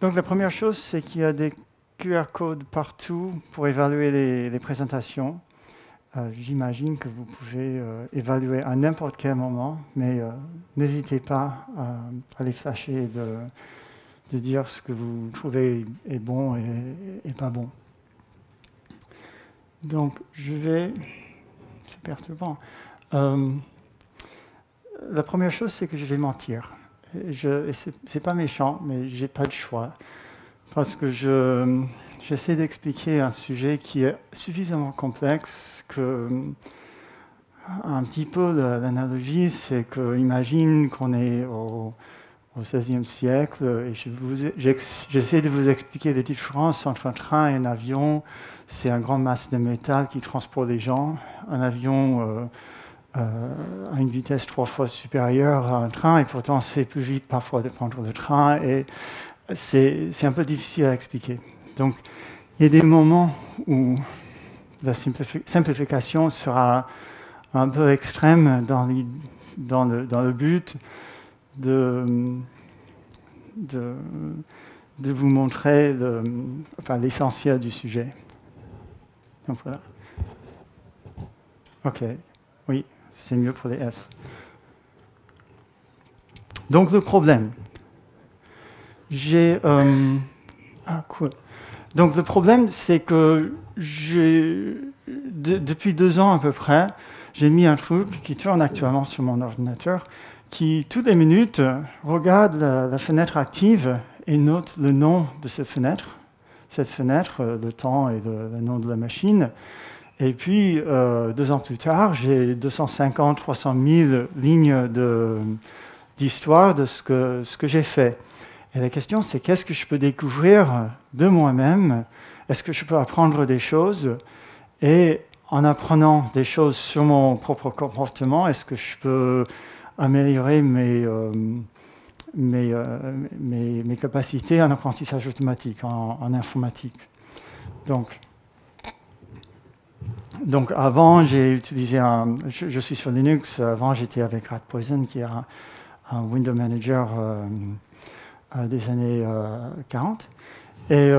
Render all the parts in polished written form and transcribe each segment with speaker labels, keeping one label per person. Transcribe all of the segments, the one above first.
Speaker 1: Donc la première chose, c'est qu'il y a des QR codes partout pour évaluer les présentations. J'imagine que vous pouvez évaluer à n'importe quel moment, mais n'hésitez pas à les flasher et de dire ce que vous trouvez est bon et pas bon. Donc c'est perturbant. La première chose, c'est que je vais mentir. C'est pas méchant, mais j'ai pas de choix. Parce que j'essaie d'expliquer un sujet qui est suffisamment complexe que un petit peu l'analogie, c'est que imagine qu'on est au XVIe siècle et j'essaie de vous expliquer les différences entre un train et un avion. C'est un grand masse de métal qui transporte les gens. Un avion à une vitesse 3 fois supérieure à un train et pourtant c'est plus vite parfois de prendre le train et c'est un peu difficile à expliquer. Donc, il y a des moments où la simplification sera un peu extrême dans le but de vous montrer l'essentiel du sujet. Donc, voilà. OK. Oui, c'est mieux pour les S. Donc, le problème. Cool. Donc le problème, c'est que depuis 2 ans à peu près, j'ai mis un truc qui tourne actuellement sur mon ordinateur, qui toutes les minutes regarde la fenêtre active et note le nom de cette fenêtre. Cette fenêtre, le temps et le nom de la machine. Et puis, 2 ans plus tard, j'ai 250, 300 000 lignes d'histoire de ce que j'ai fait. Et la question, c'est qu'est-ce que je peux découvrir de moi-même? Est-ce que je peux apprendre des choses? Et en apprenant des choses sur mon propre comportement, est-ce que je peux améliorer mes capacités en apprentissage automatique, en informatique? Donc avant, j'ai utilisé je suis sur Linux. Avant, j'étais avec Ratpoison, qui est un Window Manager des années 40. Et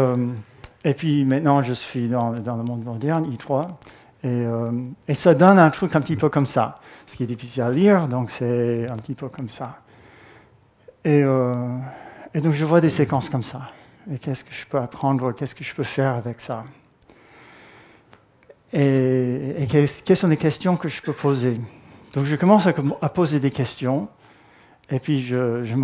Speaker 1: puis maintenant, je suis dans le monde moderne, I3. Et ça donne un truc un petit peu comme ça. Ce qui est difficile à lire, donc c'est un petit peu comme ça. Et donc je vois des séquences comme ça. Et qu'est-ce que je peux apprendre, qu'est-ce que je peux faire avec ça? Et quelles sont les questions que je peux poser? Donc je commence à poser des questions. Et puis je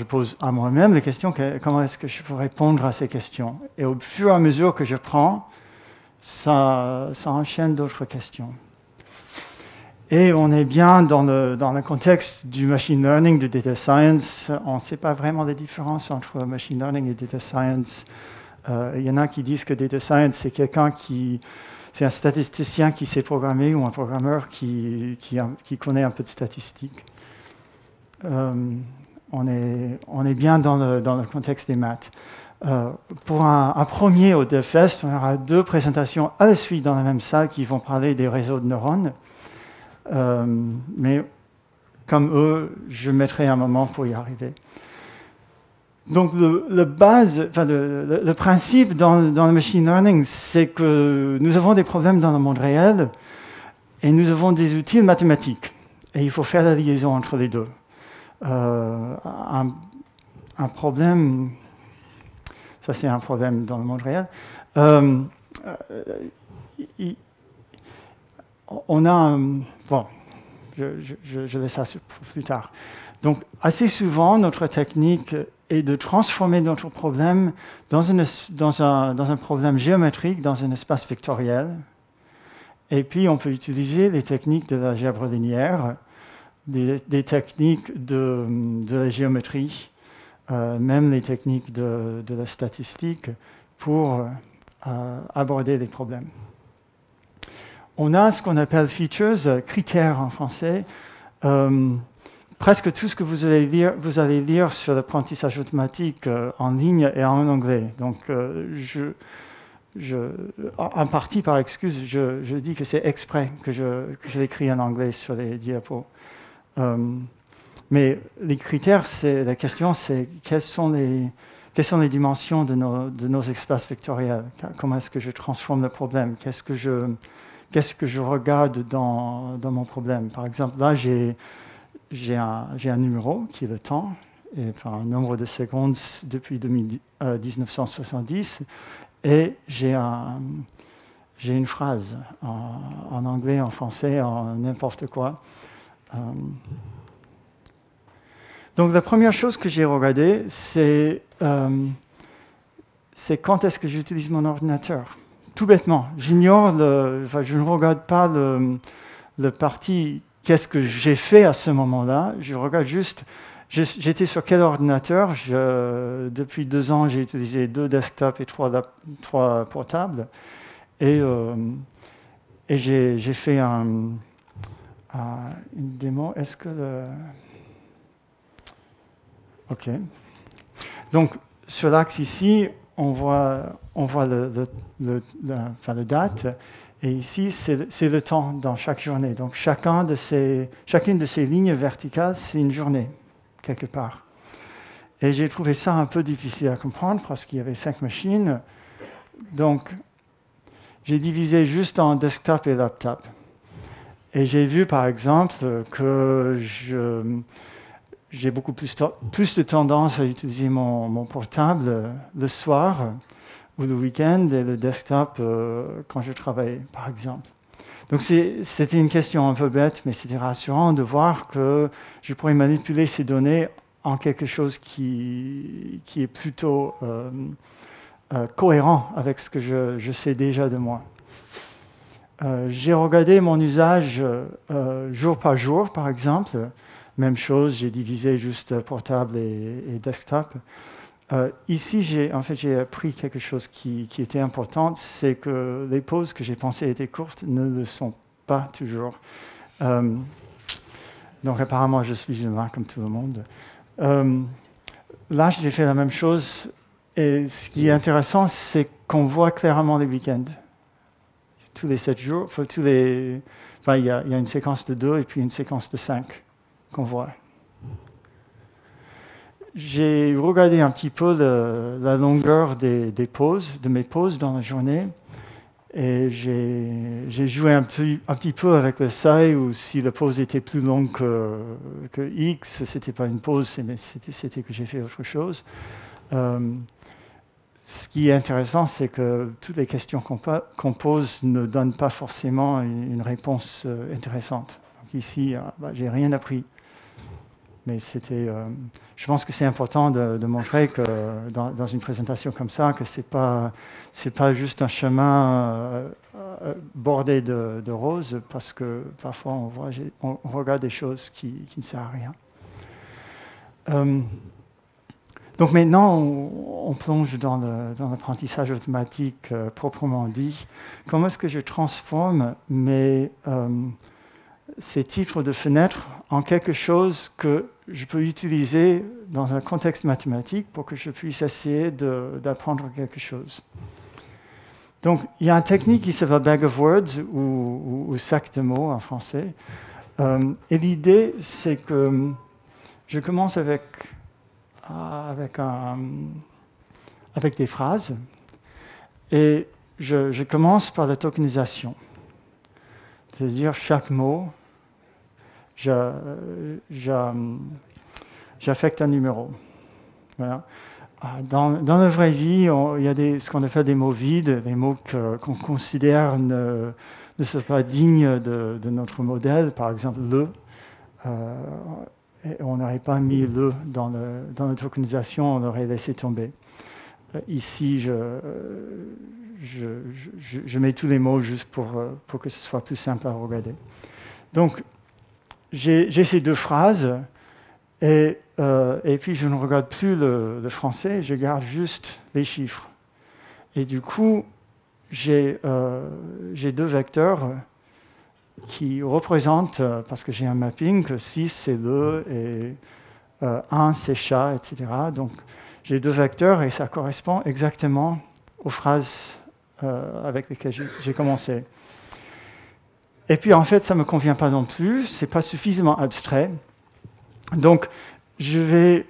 Speaker 1: pose à moi-même les questions, comment est-ce que je peux répondre à ces questions? Et au fur et à mesure que je prends, ça enchaîne d'autres questions. Et on est bien dans le contexte du machine learning, du data science. On ne sait pas vraiment les différences entre machine learning et data science. Il y en a qui disent que data science, c'est un statisticien qui sait programmer ou un programmeur qui connaît un peu de statistiques. On est bien dans le contexte des maths. Pour un premier au DevFest, on aura 2 présentations à la suite dans la même salle qui vont parler des réseaux de neurones. Mais comme eux, je mettrai un moment pour y arriver. Donc le principe dans le machine learning, c'est que nous avons des problèmes dans le monde réel et nous avons des outils mathématiques. Et il faut faire la liaison entre les deux. Un problème, ça c'est un problème dans le monde réel. On a bon, je laisse ça pour plus tard. Donc assez souvent, notre technique est de transformer notre problème dans un problème géométrique, dans un espace vectoriel. Et puis on peut utiliser les techniques de l'algèbre linéaire, des techniques de la géométrie, même les techniques de la statistique pour aborder les problèmes. On a ce qu'on appelle features, critères en français. Presque tout ce que vous allez lire sur l'apprentissage automatique en ligne et en anglais. Donc, en partie par excuse, je dis que c'est exprès que je l'écris en anglais sur les diapos. Mais les critères, la question, c'est quelles sont les dimensions de nos espaces vectoriels? Comment est-ce que je transforme le problème? Qu'est-ce que je regarde dans mon problème? Par exemple, là, j'ai un numéro qui est le temps, et, enfin, un nombre de secondes depuis 1970, et j'ai une phrase en anglais, en français, en n'importe quoi. Donc la première chose que j'ai regardée, c'est quand est-ce que j'utilise mon ordinateur. Tout bêtement, je ne regarde pas le parti qu'est-ce que j'ai fait à ce moment-là. Je regarde juste, j'étais sur quel ordinateur. Depuis 2 ans, j'ai utilisé 2 desktops et 3 portables. Et j'ai fait une démo. Est-ce que OK. Donc, sur l'axe ici, on voit la date. Et ici, c'est le temps dans chaque journée. Donc, chacune de ces lignes verticales, c'est une journée, quelque part. Et j'ai trouvé ça un peu difficile à comprendre parce qu'il y avait 5 machines. Donc, j'ai divisé juste en desktop et laptop. Et j'ai vu, par exemple, que j'ai beaucoup plus de tendance à utiliser mon portable le soir ou le week-end et le desktop quand je travaille, par exemple. Donc c'était une question un peu bête, mais c'était rassurant de voir que je pourrais manipuler ces données en quelque chose qui est plutôt cohérent avec ce que je sais déjà de moi. J'ai regardé mon usage jour par jour, par exemple. Même chose, j'ai divisé juste portable et desktop. Ici, j'ai appris quelque chose qui était important, c'est que les pauses que j'ai pensées étaient courtes ne le sont pas toujours. Donc apparemment, je suis humain comme tout le monde. Là, j'ai fait la même chose. Et ce qui est intéressant, c'est qu'on voit clairement les week-ends. Tous les 7 jours, il y a une séquence de 2 et puis une séquence de 5 qu'on voit. J'ai regardé un petit peu la longueur de mes pauses dans la journée, et j'ai joué un petit peu avec le seuil, où si la pause était plus longue que X, c'était pas une pause, c'était que j'ai fait autre chose. Ce qui est intéressant, c'est que toutes les questions qu'on pose ne donnent pas forcément une réponse intéressante. Donc ici, j'ai rien appris. Mais je pense que c'est important de montrer que dans une présentation comme ça, que c'est pas juste un chemin bordé de roses, parce que parfois on regarde des choses qui ne servent à rien. Donc maintenant, on plonge dans l'apprentissage automatique proprement dit. Comment est-ce que je transforme ces titres de fenêtres en quelque chose que je peux utiliser dans un contexte mathématique pour que je puisse essayer d'apprendre quelque chose. Donc, il y a une technique qui s'appelle bag of words ou sac de mots en français. Et l'idée, c'est que je commence avec des phrases et je commence par la tokenisation. C'est-à-dire chaque mot, j'affecte un numéro. Voilà. Dans la vraie vie, il y a ce qu'on appelle des mots vides, des mots qu'on considère ne sont pas dignes de notre modèle. Par exemple, le. On n'aurait pas mis le dans la tokenisation, on aurait laissé tomber. Ici, je mets tous les mots juste pour que ce soit plus simple à regarder. Donc, j'ai ces 2 phrases, et puis je ne regarde plus le français, je garde juste les chiffres. Et du coup, j'ai 2 vecteurs qui représentent, parce que j'ai un mapping, que 6 c'est le, et 1 c'est chat, etc. Donc, j'ai 2 vecteurs et ça correspond exactement aux phrases avec lesquelles j'ai commencé. Et puis en fait, ça ne me convient pas non plus, ce n'est pas suffisamment abstrait. Donc, je vais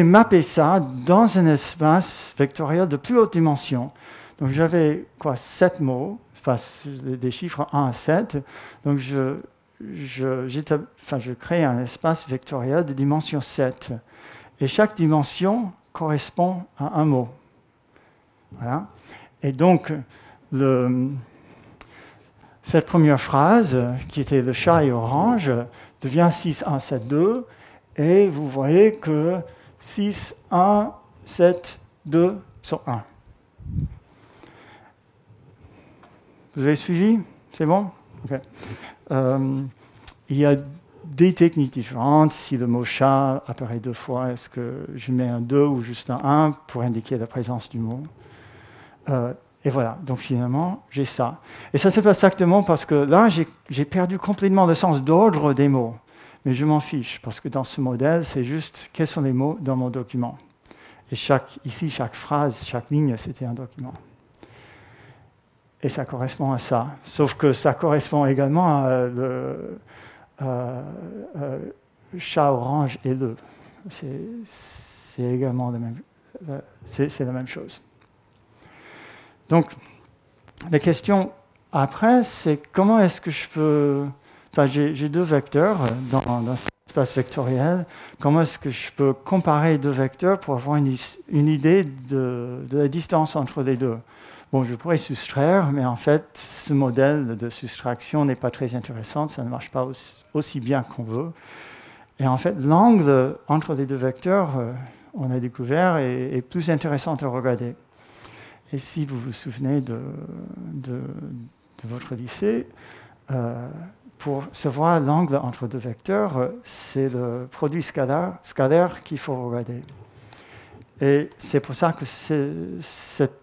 Speaker 1: mapper ça dans un espace vectoriel de plus haute dimension. Donc, j'avais 7 mots, enfin, des chiffres 1 à 7. Donc, je crée un espace vectoriel de dimension 7. Et chaque dimension correspond à un mot. Voilà. Et donc, cette première phrase, qui était le chat est orange, devient 6, 1, 7, 2. Et vous voyez que 6, 1, 7, 2 sont 1. Vous avez suivi? C'est bon? Okay. Il y a des techniques différentes. Si le mot chat apparaît 2 fois, est-ce que je mets un 2 ou juste un 1 pour indiquer la présence du mot? Et voilà, donc finalement, j'ai ça. Et ça se passe exactement parce que là, j'ai perdu complètement le sens d'ordre des mots. Mais je m'en fiche, parce que dans ce modèle, c'est juste quels sont les mots dans mon document. Et ici, chaque phrase, chaque ligne, c'était un document. Et ça correspond à ça. Sauf que ça correspond également à le chat orange et le. C'est également c'est la même chose. Donc, la question après, c'est comment est-ce que je peux... Enfin, j'ai 2 vecteurs dans cet espace vectoriel. Comment est-ce que je peux comparer 2 vecteurs pour avoir une idée de la distance entre les deux? Bon, je pourrais soustraire, mais en fait, ce modèle de soustraction n'est pas très intéressant. Ça ne marche pas aussi bien qu'on veut. Et en fait, l'angle entre les 2 vecteurs, on a découvert, est plus intéressant à regarder. Et si vous vous souvenez de votre lycée, pour savoir l'angle entre 2 vecteurs, c'est le produit scalaire qu'il faut regarder. Et c'est pour ça que cette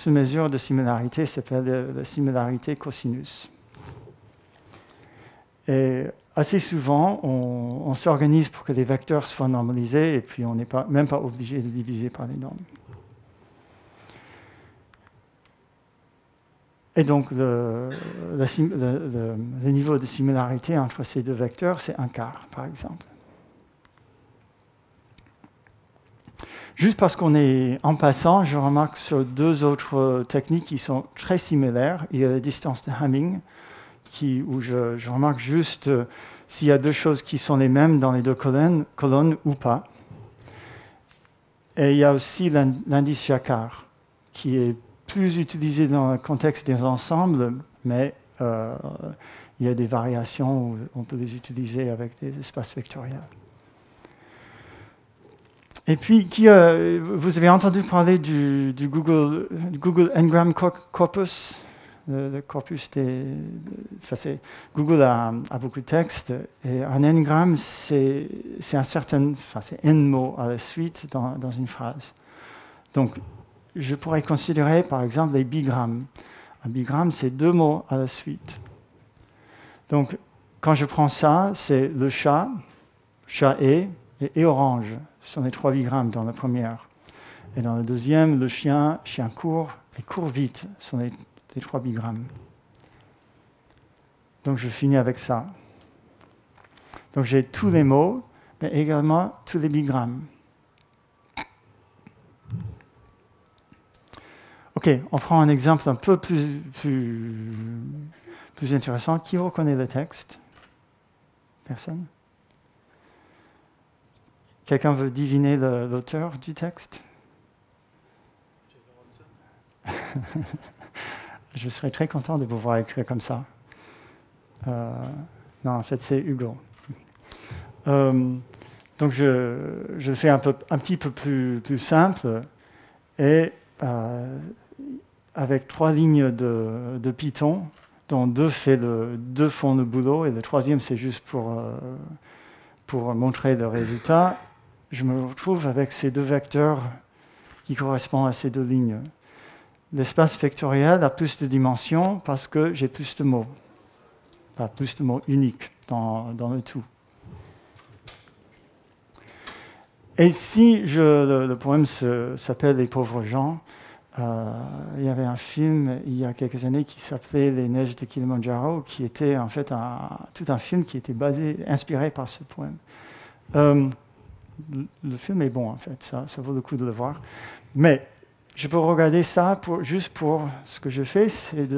Speaker 1: mesure de similarité s'appelle la similarité cosinus. Et assez souvent, on s'organise pour que les vecteurs soient normalisés, et puis on n'est même pas obligé de diviser par les normes. Et donc, le niveau de similarité entre ces 2 vecteurs, c'est 1/4, par exemple. Juste parce qu'on est en passant, je remarque sur 2 autres techniques qui sont très similaires. Il y a la distance de Hamming, où je remarque juste s'il y a 2 choses qui sont les mêmes dans les 2 colonnes ou pas. Et il y a aussi l'indice Jacquard, qui est plus utilisé dans le contexte des ensembles, mais il y a des variations où on peut les utiliser avec des espaces vectoriels. Et puis, vous avez entendu parler du Google Ngram Corpus, le corpus Google a beaucoup de textes, et un n-gramme, c'est n mots à la suite dans une phrase. Donc, je pourrais considérer, par exemple, les bigrammes. Un bigramme, c'est 2 mots à la suite. Donc, quand je prends ça, c'est le chat et orange. Ce sont les 3 bigrammes dans la première. Et dans la deuxième, le chien court et court vite. Ce sont les 3 bigrammes. Donc, je finis avec ça. Donc, j'ai tous les mots, mais également tous les bigrammes. OK, on prend un exemple un peu plus intéressant. Qui reconnaît le texte? Personne? Quelqu'un veut deviner l'auteur du texte? Je serais très content de pouvoir écrire comme ça. Non, en fait, c'est Hugo. Donc, je le fais un petit peu plus simple. Et avec 3 lignes de Python, dont 2 font le boulot, et le 3e, c'est juste pour montrer le résultat, je me retrouve avec ces 2 vecteurs qui correspondent à ces 2 lignes. L'espace vectoriel a plus de dimensions parce que j'ai plus de mots. Pas plus de mots uniques dans le tout. Et si le poème s'appelle « Les pauvres gens », il y avait un film il y a quelques années qui s'appelait « Les neiges de Kilimandjaro », qui était en fait tout un film qui était inspiré par ce poème. Le film est bon, en fait, ça vaut le coup de le voir. Mais je peux regarder ça juste pour ce que je fais, c'est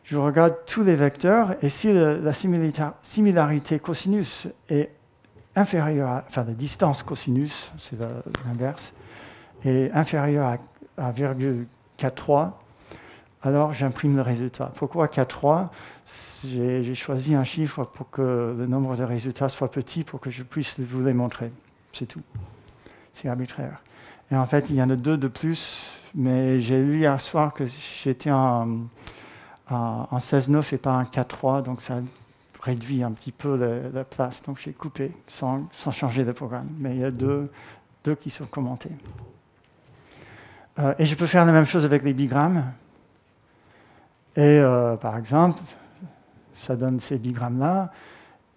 Speaker 1: je regarde tous les vecteurs, et si la similarité cosinus est inférieure enfin la distance cosinus, c'est l'inverse, est inférieure à 0,43, alors j'imprime le résultat. Pourquoi 4,3 ? J'ai choisi un chiffre pour que le nombre de résultats soit petit, pour que je puisse vous les montrer. C'est tout. C'est arbitraire. Et en fait, il y en a 2 de plus, mais j'ai lu hier soir que j'étais en 16,9 et pas en 4,3, donc ça réduit un petit peu la place. Donc j'ai coupé sans changer de programme. Mais il y a deux qui sont commentés. Et je peux faire la même chose avec les bigrammes. Et par exemple, ça donne ces bigrammes-là.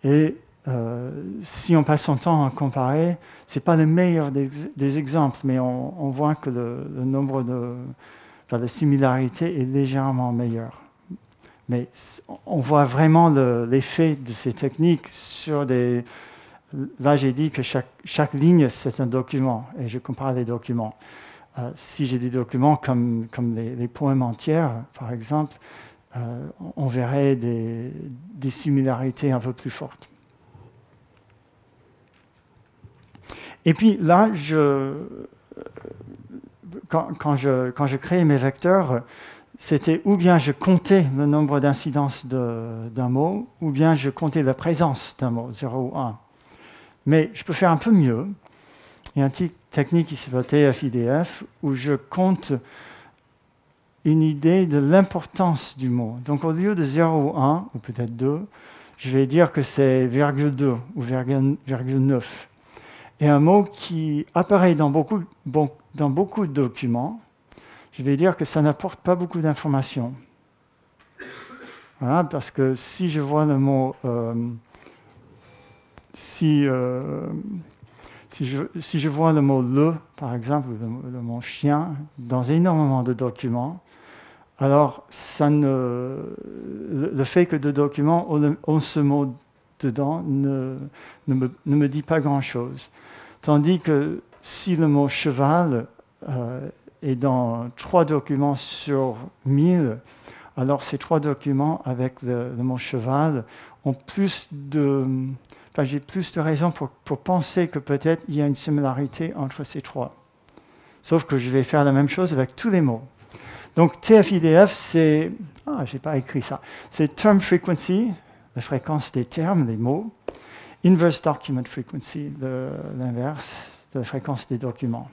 Speaker 1: Et si on passe son temps à comparer, ce n'est pas le meilleur des exemples, mais on voit que le nombre la similarité est légèrement meilleure. Mais on voit vraiment l'effet de ces techniques sur des... Là, j'ai dit que chaque ligne, c'est un document, et je compare les documents. Si j'ai des documents comme les poèmes entiers, par exemple, on verrait des similarités un peu plus fortes. Et puis là, quand je créais mes vecteurs, c'était ou bien je comptais le nombre d'incidences d'un mot, ou bien je comptais la présence d'un mot, 0 ou 1. Mais je peux faire un peu mieux. Il y a une technique qui s'appelle TF-IDF, où je compte une idée de l'importance du mot. Donc au lieu de 0 ou 1, ou peut-être 2, je vais dire que c'est 0,2 ou 0,9. Et un mot qui apparaît dans beaucoup de documents, je vais dire que ça n'apporte pas beaucoup d'informations. Voilà, parce que si je vois le mot... si je vois le mot « le », par exemple, le mot « chien », dans énormément de documents, alors le fait que deux documents ont ce mot dedans ne me dit pas grand-chose. Tandis que si le mot « cheval » est dans 3 documents sur 1000, alors ces 3 documents avec le mot « cheval » ont plus de... Enfin, j'ai plus de raisons pour penser que peut-être il y a une similarité entre ces 3. Sauf que je vais faire la même chose avec tous les mots. Donc TF-IDF, c'est... Ah, je n'ai pas écrit ça. C'est Term Frequency, la fréquence des termes, les mots. Inverse Document Frequency, l'inverse de la fréquence des documents.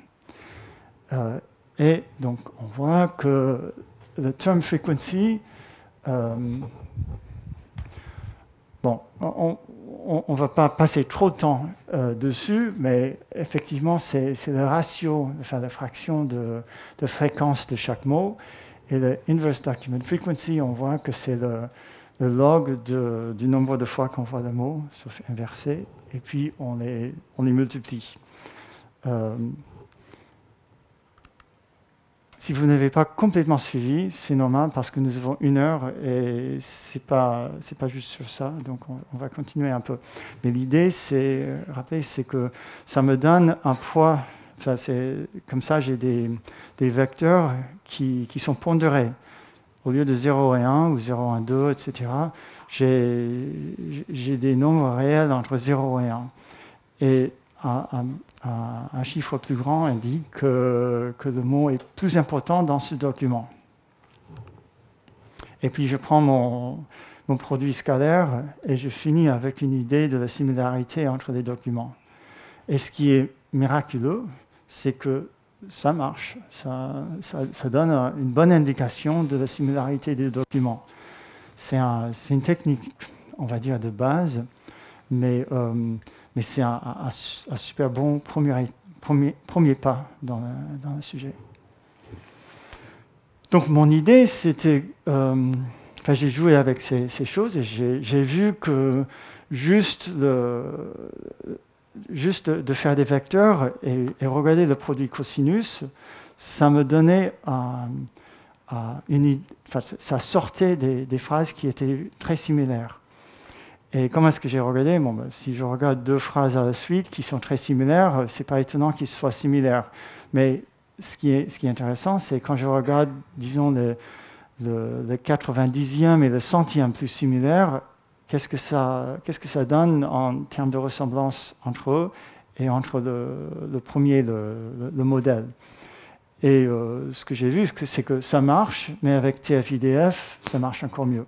Speaker 1: Et donc, on voit que le Term Frequency... bon, on ne va pas passer trop de temps dessus, mais effectivement, c'est le ratio, enfin la fraction de fréquence de chaque mot. Et le Inverse Document Frequency, on voit que c'est le log du nombre de fois qu'on voit le mot, sauf inversé, et puis on les multiplie. Si vous n'avez pas complètement suivi, c'est normal parce que nous avons 1 heure et c'est pas juste sur ça, donc on va continuer un peu. Mais l'idée, c'est que ça me donne un poids. Enfin, comme ça, j'ai des vecteurs qui sont pondérés. Au lieu de 0 et 1 ou 0 et 2, etc., j'ai des nombres réels entre 0 et 1. Et un chiffre plus grand indique que le mot est plus important dans ce document. Et puis je prends mon produit scalaire et je finis avec une idée de la similarité entre les documents. Et ce qui est miraculeux, c'est que ça marche. Ça donne une bonne indication de la similarité des documents. C'est une technique, on va dire, de base, mais c'est un super bon premier pas dans le sujet. Donc mon idée, c'était... j'ai joué avec ces choses et j'ai vu que juste de faire des vecteurs et regarder le produit cosinus, ça me donnait ça sortait des phrases qui étaient très similaires. Et comment est-ce que j'ai regardé? Bon, si je regarde deux phrases à la suite qui sont très similaires, ce n'est pas étonnant qu'ils soient similaires. Mais ce qui est intéressant, c'est quand je regarde, disons, le 90e et le 100e plus similaires, qu'est-ce que ça donne en termes de ressemblance entre eux et entre le premier, le modèle. Et ce que j'ai vu, c'est que ça marche, mais avec TF-IDF, ça marche encore mieux.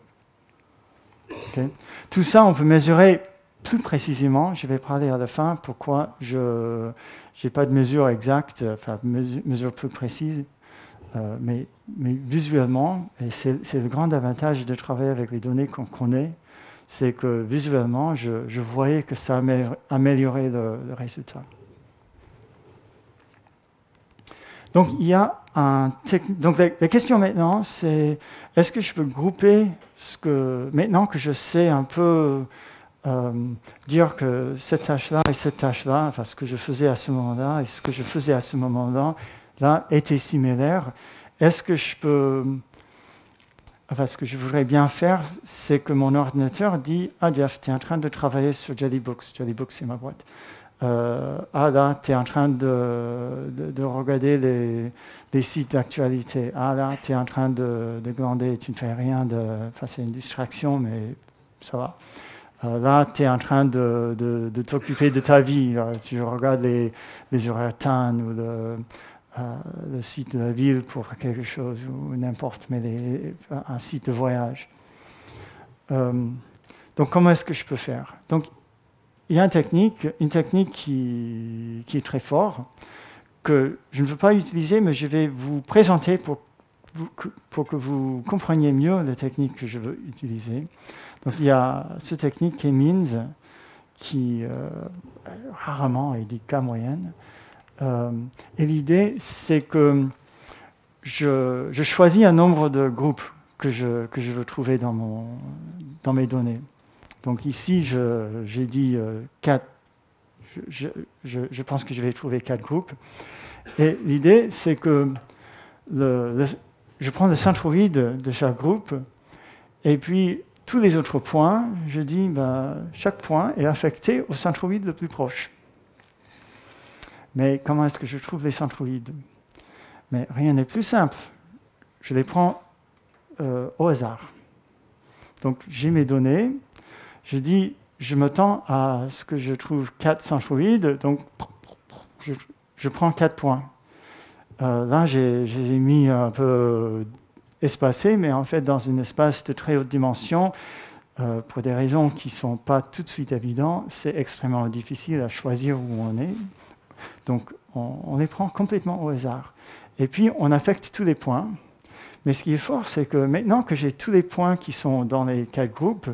Speaker 1: Okay. Tout ça, on peut mesurer plus précisément. Je vais parler à la fin pourquoi je n'ai pas de mesure exacte, enfin mesure plus précise, mais visuellement, et c'est le grand avantage de travailler avec les données qu'on connaît, c'est que visuellement, je voyais que ça améliorait le résultat. Donc, il y a donc la question maintenant, c'est est-ce que je peux grouper maintenant que je sais un peu dire que cette tâche-là et cette tâche-là, enfin ce que je faisais à ce moment-là et ce que je faisais à ce moment-là étaient similaires, est-ce que je peux... Enfin, ce que je voudrais bien faire, c'est que mon ordinateur dit « Ah Jeff, tu es en train de travailler sur JellyBooks. JellyBooks, c'est ma boîte. Ah là, tu es en train de regarder les sites d'actualité. Ah là, tu es en train de glander, tu ne fais rien. Enfin, c'est une distraction, mais ça va. Là, tu es en train de t'occuper de ta vie. Tu regardes les horaires TAN ou le site de la ville pour quelque chose, ou n'importe, mais un site de voyage. Donc, comment est-ce que je peux faire? Donc, il y a une technique qui est très forte, que je ne veux pas utiliser, mais je vais vous présenter pour que vous compreniez mieux la technique que je veux utiliser. Donc il y a cette technique qui est MINS, qui rarement est des cas moyennes. Et l'idée, c'est que je choisis un nombre de groupes que je veux trouver dans mes données. Donc ici, j'ai dit 4. Je pense que je vais trouver 4 groupes. Et l'idée, c'est que je prends le centroïde de chaque groupe, et puis tous les autres points, je dis chaque point est affecté au centroïde le plus proche. Mais comment est-ce que je trouve les centroïdes? Mais rien n'est plus simple. Je les prends au hasard. Donc j'ai mes données. Je dis, je me tends à ce que je trouve 4 centroïdes, donc je prends 4 points. Là, j'ai mis un peu espacé, mais en fait, dans un espace de très haute dimension, pour des raisons qui ne sont pas tout de suite évidentes, c'est extrêmement difficile à choisir où on est. Donc, on les prend complètement au hasard. Et puis, on affecte tous les points. Mais ce qui est fort, c'est que maintenant que j'ai tous les points qui sont dans les 4 groupes,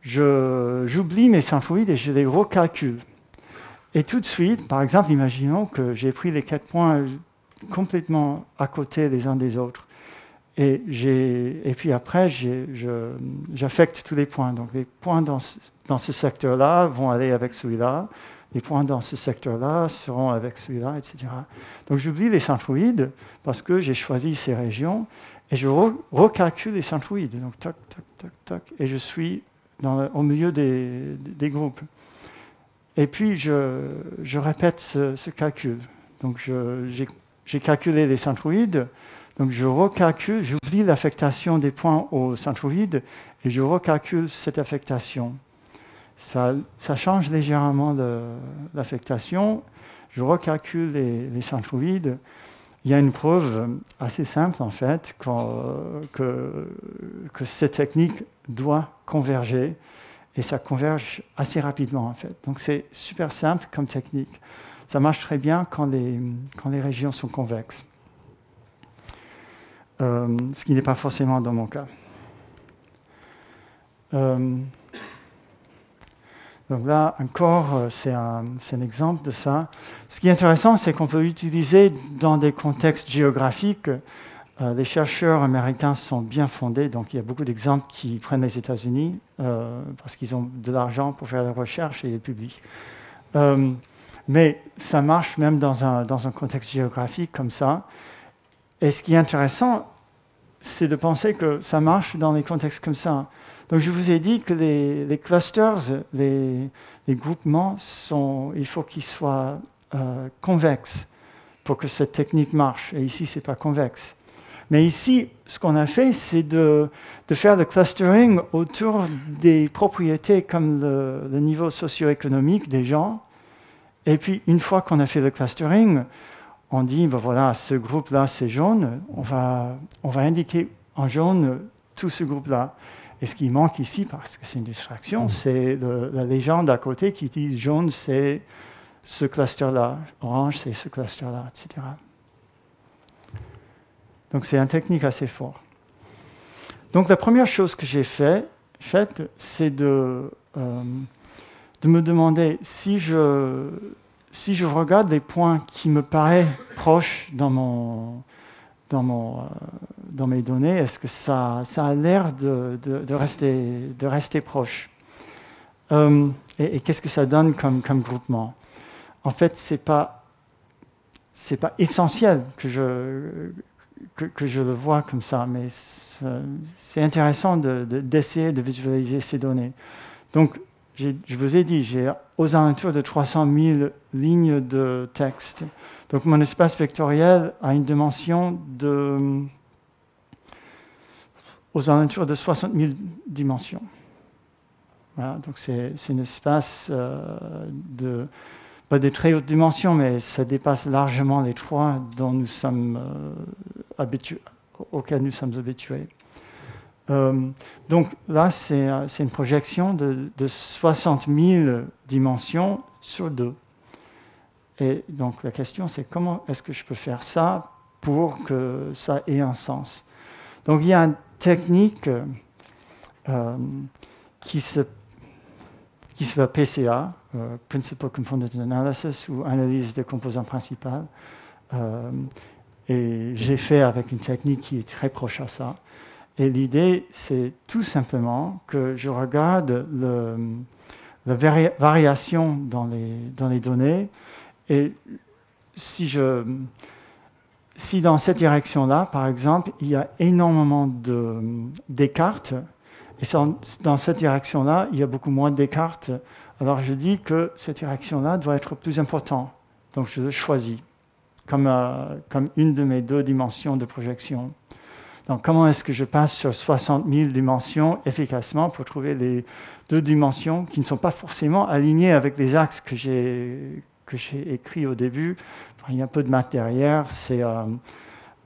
Speaker 1: j'oublie mes centroïdes et je les recalcule. Et tout de suite, par exemple, imaginons que j'ai pris les 4 points complètement à côté les uns des autres. Et puis après, j'affecte tous les points. Donc les points dans ce secteur-là vont aller avec celui-là. Les points dans ce secteur-là seront avec celui-là, etc. Donc j'oublie les centroïdes parce que j'ai choisi ces régions et je recalcule les centroïdes. Donc toc, toc, toc, toc. Et je suis au milieu des groupes. Et puis, je répète ce calcul. Donc, j'ai calculé les centroïdes. Donc, je recalcule, j'oublie l'affectation des points aux centroïdes et je recalcule cette affectation. Ça change légèrement l'affectation. Je recalcule les centroïdes. Il y a une preuve assez simple, en fait, que cette technique doit converger, et ça converge assez rapidement, en fait. Donc c'est super simple comme technique. Ça marche très bien quand les régions sont convexes, ce qui n'est pas forcément dans mon cas. Donc là, encore, c'est un exemple de ça. Ce qui est intéressant, c'est qu'on peut utiliser dans des contextes géographiques. Les chercheurs américains sont bien fondés, donc il y a beaucoup d'exemples qui prennent les États-Unis parce qu'ils ont de l'argent pour faire la recherche et ils publient. Mais ça marche même dans un contexte géographique comme ça. Et ce qui est intéressant, c'est de penser que ça marche dans des contextes comme ça. Donc je vous ai dit que les clusters, les groupements, il faut qu'ils soient convexes pour que cette technique marche. Et ici, ce n'est pas convexe. Mais ici, ce qu'on a fait, c'est de faire le clustering autour des propriétés comme le niveau socio-économique des gens. Et puis, une fois qu'on a fait le clustering, on dit, ben voilà, ce groupe-là, c'est jaune. On va indiquer en jaune tout ce groupe-là. Et ce qui manque ici, parce que c'est une distraction, c'est la légende à côté qui dit jaune, c'est ce cluster-là, orange, c'est ce cluster-là, etc. Donc c'est une technique assez forte. Donc la première chose que j'ai faite, c'est de me demander si je regarde les points qui me paraissent proches dans mes données, est-ce que ça a l'air de rester proche et qu'est-ce que ça donne comme groupement? En fait, c'est pas essentiel que je le vois comme ça, mais c'est intéressant d'essayer de visualiser ces données. Donc, je vous ai dit, j'ai aux alentours de 300 000 lignes de texte. Donc, mon espace vectoriel a une dimension aux alentours de 60 000 dimensions. Voilà, donc c'est un espace pas de très haute dimension, mais ça dépasse largement les 3 dont nous sommes auxquels nous sommes habitués. Donc là, c'est une projection de 60 000 dimensions sur 2. Et donc la question, c'est comment est-ce que je peux faire ça pour que ça ait un sens? Donc il y a une technique qui s'appelle PCA, Principal Component Analysis, ou analyse des composants principaux. Et j'ai fait avec une technique qui est très proche à ça. Et l'idée, c'est tout simplement que je regarde la variation dans les données. Et si dans cette direction-là, par exemple, il y a énormément d'écarts, et dans cette direction-là, il y a beaucoup moins d'écarts, alors je dis que cette direction-là doit être plus importante. Donc je le choisis comme une de mes 2 dimensions de projection. Donc comment est-ce que je passe sur 60 000 dimensions efficacement pour trouver les 2 dimensions qui ne sont pas forcément alignées avec les axes que j'ai écrits au début? Enfin, il y a un peu de maths derrière.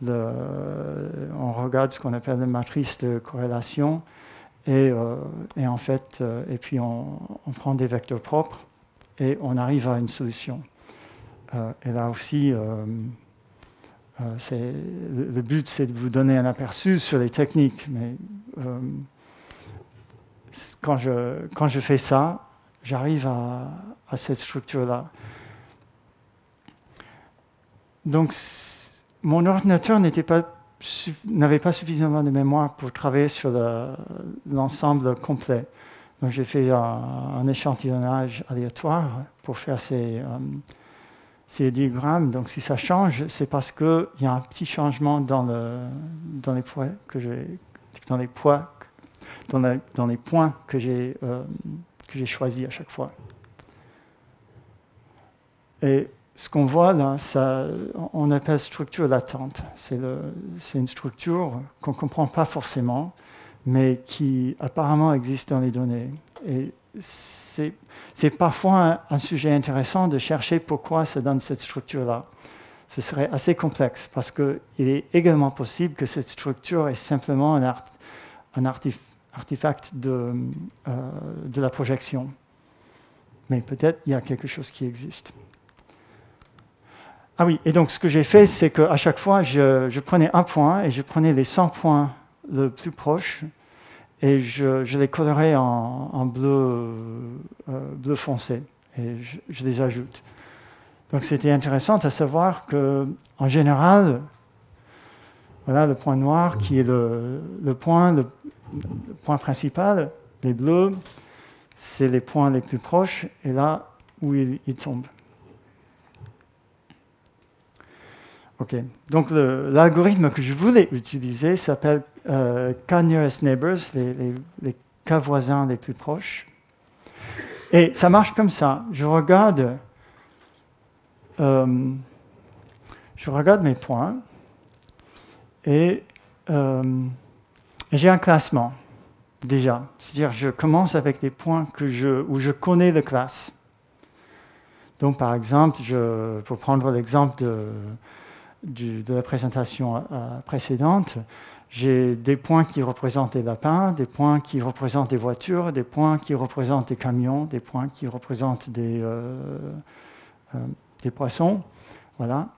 Speaker 1: On regarde ce qu'on appelle la matrice de corrélation. Et en fait, et puis on prend des vecteurs propres et on arrive à une solution. Et là aussi, le but, c'est de vous donner un aperçu sur les techniques. Mais quand je fais ça, j'arrive à cette structure-là. Donc, mon ordinateur n'avait pas suffisamment de mémoire pour travailler sur l'ensemble complet. Donc j'ai fait un échantillonnage aléatoire pour faire ces diagrammes. Donc si ça change, c'est parce qu'il y a un petit changement dans les points que j'ai choisis à chaque fois. Et ce qu'on voit là, on appelle structure latente. C'est une structure qu'on ne comprend pas forcément, mais qui apparemment existe dans les données. Et c'est parfois un sujet intéressant de chercher pourquoi ça donne cette structure-là. Ce serait assez complexe, parce qu'il est également possible que cette structure est simplement un artefact de la projection. Mais peut-être il y a quelque chose qui existe. Ah oui, et donc ce que j'ai fait, c'est qu'à chaque fois, je prenais un point et je prenais les 100 points le plus proches et je les colorais en bleu foncé et je les ajoute. Donc c'était intéressant à savoir qu'en général, voilà le point noir qui est le point principal, les bleus, c'est les points les plus proches et là où ils tombent. OK. Donc l'algorithme que je voulais utiliser s'appelle K-nearest neighbors, les K voisins les plus proches. Et ça marche comme ça. Je regarde mes points et j'ai un classement déjà. C'est-à-dire je commence avec des points où je connais la classe. Donc par exemple, pour prendre l'exemple de la présentation précédente, j'ai des points qui représentent des lapins, des points qui représentent des voitures, des points qui représentent des camions, des points qui représentent des poissons. Voilà.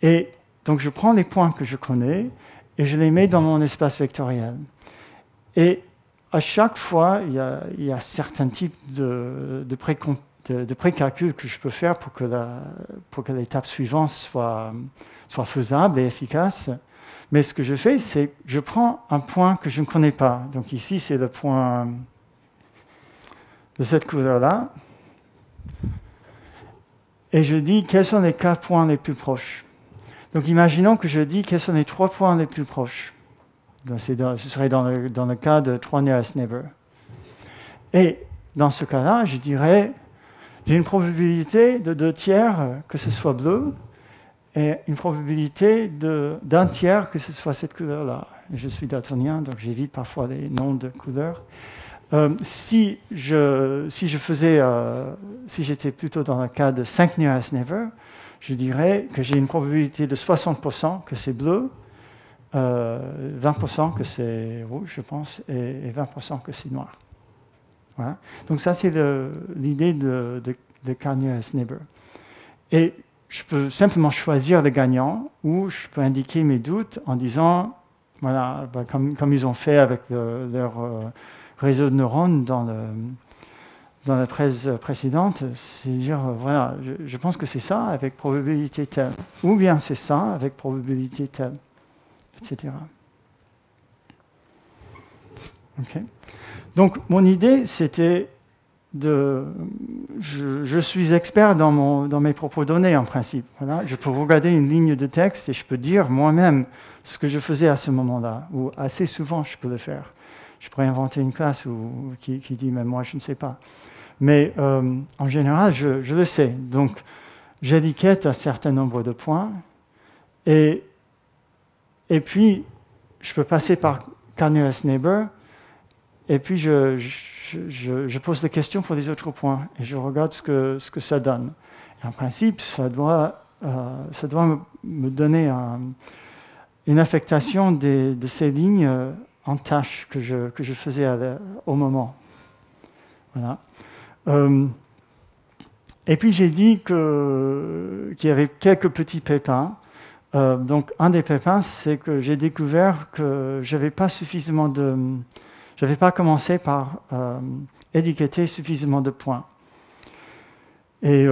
Speaker 1: Et donc je prends les points que je connais et je les mets dans mon espace vectoriel. Et à chaque fois, il y a certains types de précalculs que je peux faire pour que l'étape suivante soit faisable et efficace. Mais ce que je fais, c'est que je prends un point que je ne connais pas. Donc ici, c'est le point de cette couleur-là. Et je dis quels sont les 4 points les plus proches. Donc imaginons que je dis quels sont les 3 points les plus proches. Donc, ce serait dans le cas de 3 nearest neighbors. Et dans ce cas-là, je dirais, j'ai une probabilité de 2 tiers que ce soit bleu et une probabilité d'un tiers que ce soit cette couleur-là. Je suis daltonien, donc j'évite parfois les noms de couleurs. Si j'étais plutôt dans le cas de 5 nearest neighbors, je dirais que j'ai une probabilité de 60% que c'est bleu, 20% que c'est rouge, je pense, et 20% que c'est noir. Voilà. Donc ça, c'est l'idée de K-nearest neighbor. Et je peux simplement choisir le gagnant, ou je peux indiquer mes doutes en disant, voilà, comme ils ont fait avec leur réseau de neurones dans la presse précédente, c'est dire, voilà, je pense que c'est ça avec probabilité telle, ou bien c'est ça avec probabilité telle, etc. Okay. Donc, mon idée, c'était je suis expert dans mes propres données, en principe. Voilà. Je peux regarder une ligne de texte et je peux dire moi-même ce que je faisais à ce moment-là, ou assez souvent, je peux le faire. Je pourrais inventer une classe qui dit, mais moi, je ne sais pas. Mais en général, je le sais. Donc, j'étiquette un certain nombre de points et puis, je peux passer par K-nearest neighbor et puis je pose des questions pour les autres points et je regarde ce que ça donne. Et en principe, ça doit me donner une affectation de ces lignes en tâches que je faisais au moment. Voilà. Et puis j'ai dit qu'il y avait quelques petits pépins. Donc un des pépins, c'est que j'ai découvert que j'avais pas commencé par étiqueter suffisamment de points. Et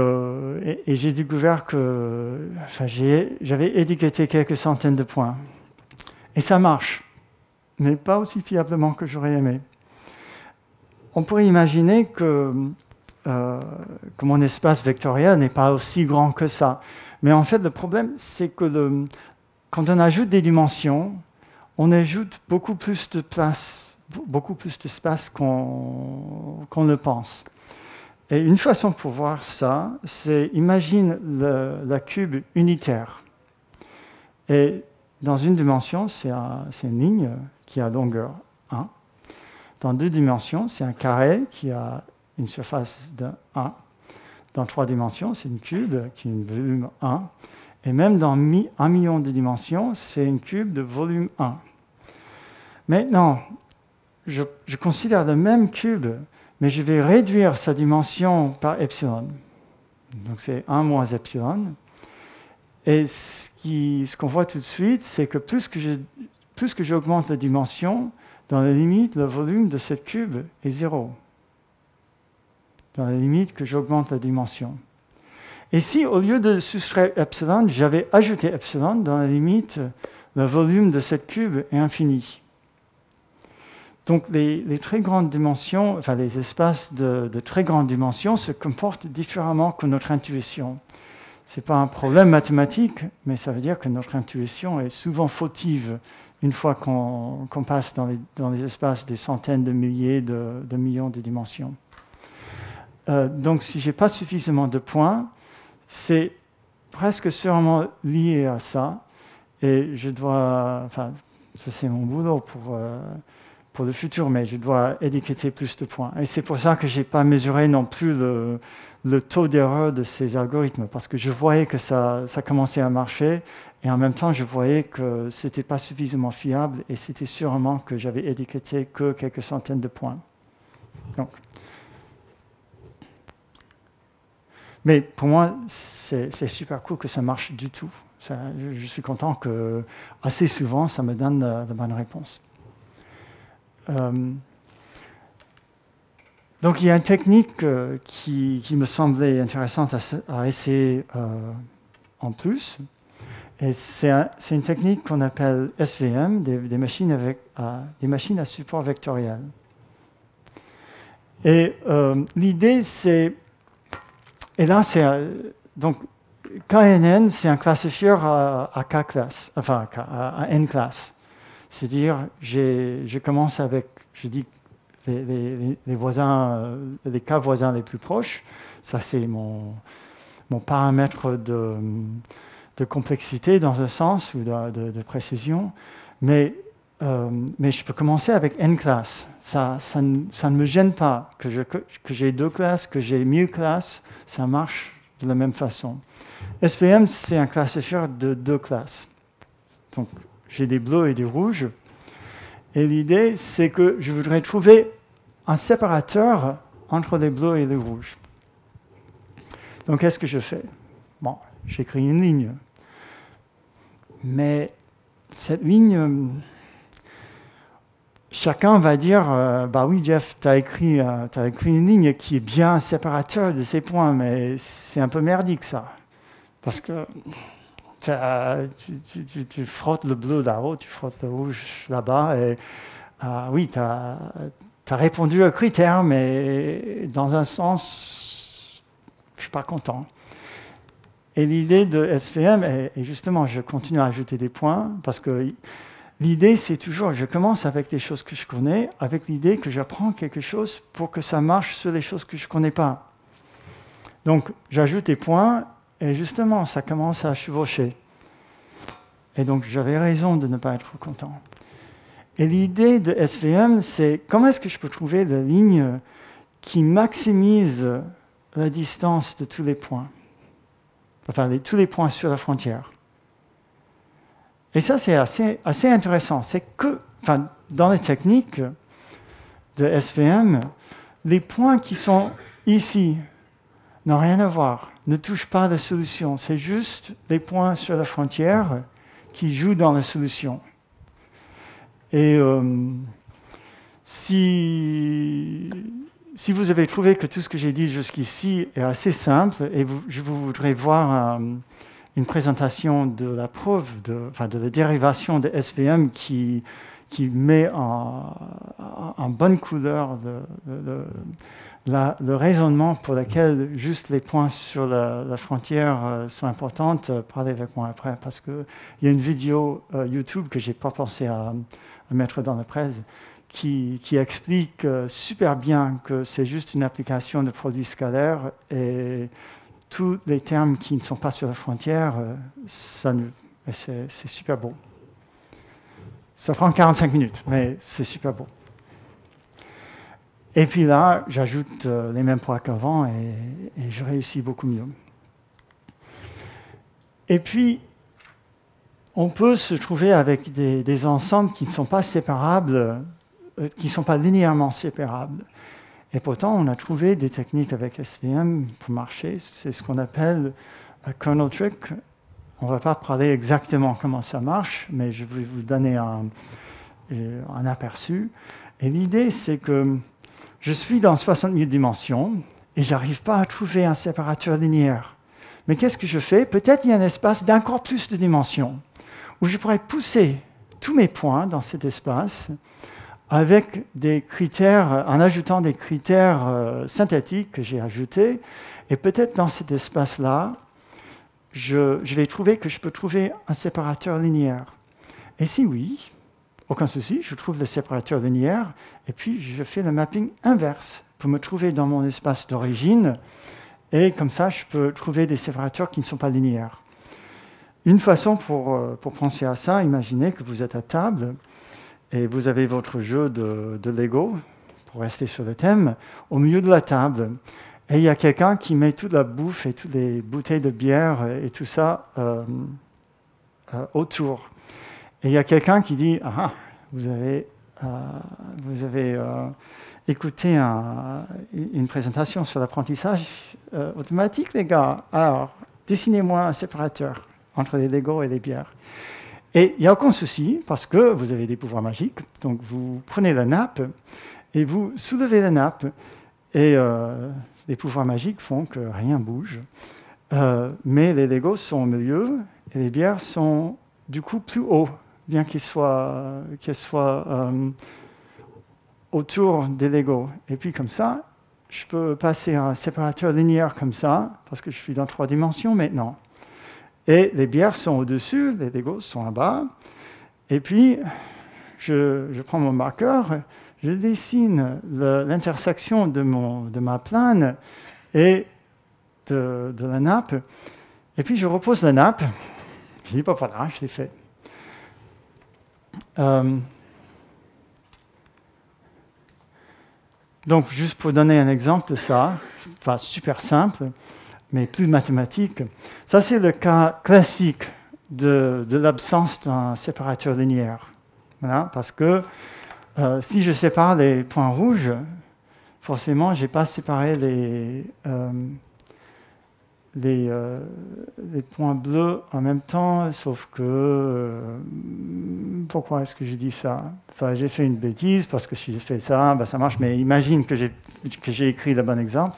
Speaker 1: j'ai découvert que j'avais étiqueté quelques centaines de points. Et ça marche, mais pas aussi fiablement que j'aurais aimé. On pourrait imaginer que mon espace vectoriel n'est pas aussi grand que ça. Mais en fait, le problème, c'est que quand on ajoute des dimensions, on ajoute beaucoup plus de place, beaucoup plus d'espace qu'on le pense. Et une façon pour voir ça, c'est imagine la cube unitaire. Et dans une dimension, c'est une ligne qui a longueur 1. Dans 2 dimensions, c'est un carré qui a une surface de 1. Dans 3 dimensions, c'est une cube qui a un volume 1. Et même dans 1 million de dimensions, c'est une cube de volume 1. Maintenant, je considère le même cube, mais je vais réduire sa dimension par epsilon. Donc c'est 1 moins epsilon. Et ce qu'on voit tout de suite, c'est que plus que j'augmente la dimension, dans la limite, le volume de cette cube est 0. Dans la limite que j'augmente la dimension. Et si, au lieu de soustraire epsilon, j'avais ajouté epsilon, dans la limite, le volume de cette cube est infini. Donc les très grandes dimensions, enfin les espaces de très grandes dimensions se comportent différemment que notre intuition. Ce n'est pas un problème mathématique, mais ça veut dire que notre intuition est souvent fautive une fois qu'on passe dans les espaces des centaines de milliers de millions de dimensions. Donc si je n'ai pas suffisamment de points, c'est presque sûrement lié à ça. Et je dois, enfin, ça c'est mon boulot pour le futur, mais je dois étiqueter plus de points. Et c'est pour ça que je n'ai pas mesuré non plus le taux d'erreur de ces algorithmes, parce que je voyais que ça commençait à marcher, et en même temps je voyais que ce n'était pas suffisamment fiable, et c'était sûrement que j'avais étiqueté que quelques centaines de points. Donc. Mais pour moi, c'est super cool que ça marche du tout. Je suis content que assez souvent, ça me donne de bonnes réponses. Donc il y a une technique qui me semblait intéressante à essayer en plus. Et c'est une technique qu'on appelle SVM, des machines à support vectoriel. Et l'idée, c'est... Et là, donc, KNN, c'est un classifieur à K classes, enfin à N classes. C'est-à-dire, je commence avec, je dis les voisins, les K voisins les plus proches. Ça, c'est mon paramètre de complexité dans un sens ou de précision. Mais je peux commencer avec N classes. Ça ne me gêne pas que j'ai 2 classes, que j'ai 1000 classes. Ça marche de la même façon. SVM, c'est un classifieur de 2 classes. Donc, j'ai des bleus et des rouges. Et l'idée, c'est que je voudrais trouver un séparateur entre les bleus et les rouges. Donc, qu'est-ce que je fais? Bon, j'écris une ligne. Mais cette ligne... Chacun va dire, bah oui Jeff, tu as écrit une ligne qui est bien un séparateur de ces points, mais c'est un peu merdique ça. Parce que tu frottes le bleu là-haut, tu frottes le rouge là-bas, et oui, tu as répondu au critère, mais dans un sens, je ne suis pas content. Et l'idée de SVM, et justement, je continue à ajouter des points, parce que l'idée, c'est toujours, je commence avec des choses que je connais, avec l'idée que j'apprends quelque chose pour que ça marche sur les choses que je ne connais pas. Donc, j'ajoute des points, et justement, ça commence à chevaucher. Et donc, j'avais raison de ne pas être content. Et l'idée de SVM, c'est comment est-ce que je peux trouver la ligne qui maximise la distance de tous les points, enfin, tous les points sur la frontière. Et ça, c'est assez intéressant. C'est que, enfin, dans les techniques de SVM, les points qui sont ici n'ont rien à voir, ne touchent pas la solution. C'est juste les points sur la frontière qui jouent dans la solution. Et si vous avez trouvé que tout ce que j'ai dit jusqu'ici est assez simple, et je voudrais voir une présentation de la preuve, de la dérivation de SVM qui met en bonne couleur le raisonnement pour lequel juste les points sur la frontière sont importants. Parlez avec moi après, parce qu'il y a une vidéo YouTube que je n'ai pas pensé à mettre dans la presse qui explique super bien que c'est juste une application de produits scalaires et tous les termes qui ne sont pas sur la frontière, c'est super beau. Ça prend 45 minutes, mais c'est super beau. Et puis là, j'ajoute les mêmes points qu'avant et je réussis beaucoup mieux. Et puis, on peut se trouver avec des ensembles qui ne sont pas séparables, qui ne sont pas linéairement séparables. Et pourtant, on a trouvé des techniques avec SVM pour marcher. C'est ce qu'on appelle un kernel trick. On ne va pas parler exactement comment ça marche, mais je vais vous donner un aperçu. Et l'idée, c'est que je suis dans 60 000 dimensions et je n'arrive pas à trouver un séparateur linéaire. Mais qu'est-ce que je fais? Peut-être il y a un espace d'encore plus de dimensions où je pourrais pousser tous mes points dans cet espace avec des critères, en ajoutant des critères synthétiques que j'ai ajoutés. Et peut-être dans cet espace-là, je vais trouver que je peux trouver un séparateur linéaire. Et si oui, aucun souci, je trouve le séparateur linéaire, et puis je fais le mapping inverse pour me trouver dans mon espace d'origine, et comme ça, je peux trouver des séparateurs qui ne sont pas linéaires. Une façon pour penser à ça, imaginez que vous êtes à table, et vous avez votre jeu de Lego, pour rester sur le thème, au milieu de la table. Et il y a quelqu'un qui met toute la bouffe et toutes les bouteilles de bière et tout ça autour. Et il y a quelqu'un qui dit « Ah, vous avez écouté une présentation sur l'apprentissage automatique, les gars. Alors, dessinez-moi un séparateur entre les Lego et les bières. » Et il n'y a aucun souci, parce que vous avez des pouvoirs magiques. Donc, vous prenez la nappe et vous soulevez la nappe. Et les pouvoirs magiques font que rien bouge. Mais les Legos sont au milieu et les bières sont du coup plus haut, bien qu'elles soient autour des Legos. Et puis comme ça, je peux passer un séparateur linéaire comme ça, parce que je suis dans 3 dimensions maintenant. Et les bières sont au-dessus, les Legos sont en bas. Et puis, je prends mon marqueur, je dessine l'intersection de ma plane et de la nappe. Et puis, je repose la nappe. Je dis, voilà, je l'ai fait. Donc, juste pour donner un exemple de ça, enfin, super simple, mais plus mathématique. Ça, c'est le cas classique de l'absence d'un séparateur linéaire. Voilà, parce que si je sépare les points rouges, forcément, je n'ai pas séparé les points bleus en même temps, sauf que... pourquoi est-ce que je dis ça? Enfin, j'ai fait une bêtise, parce que si je fais ça, ben ça marche, mais imagine que j'ai écrit le bon exemple.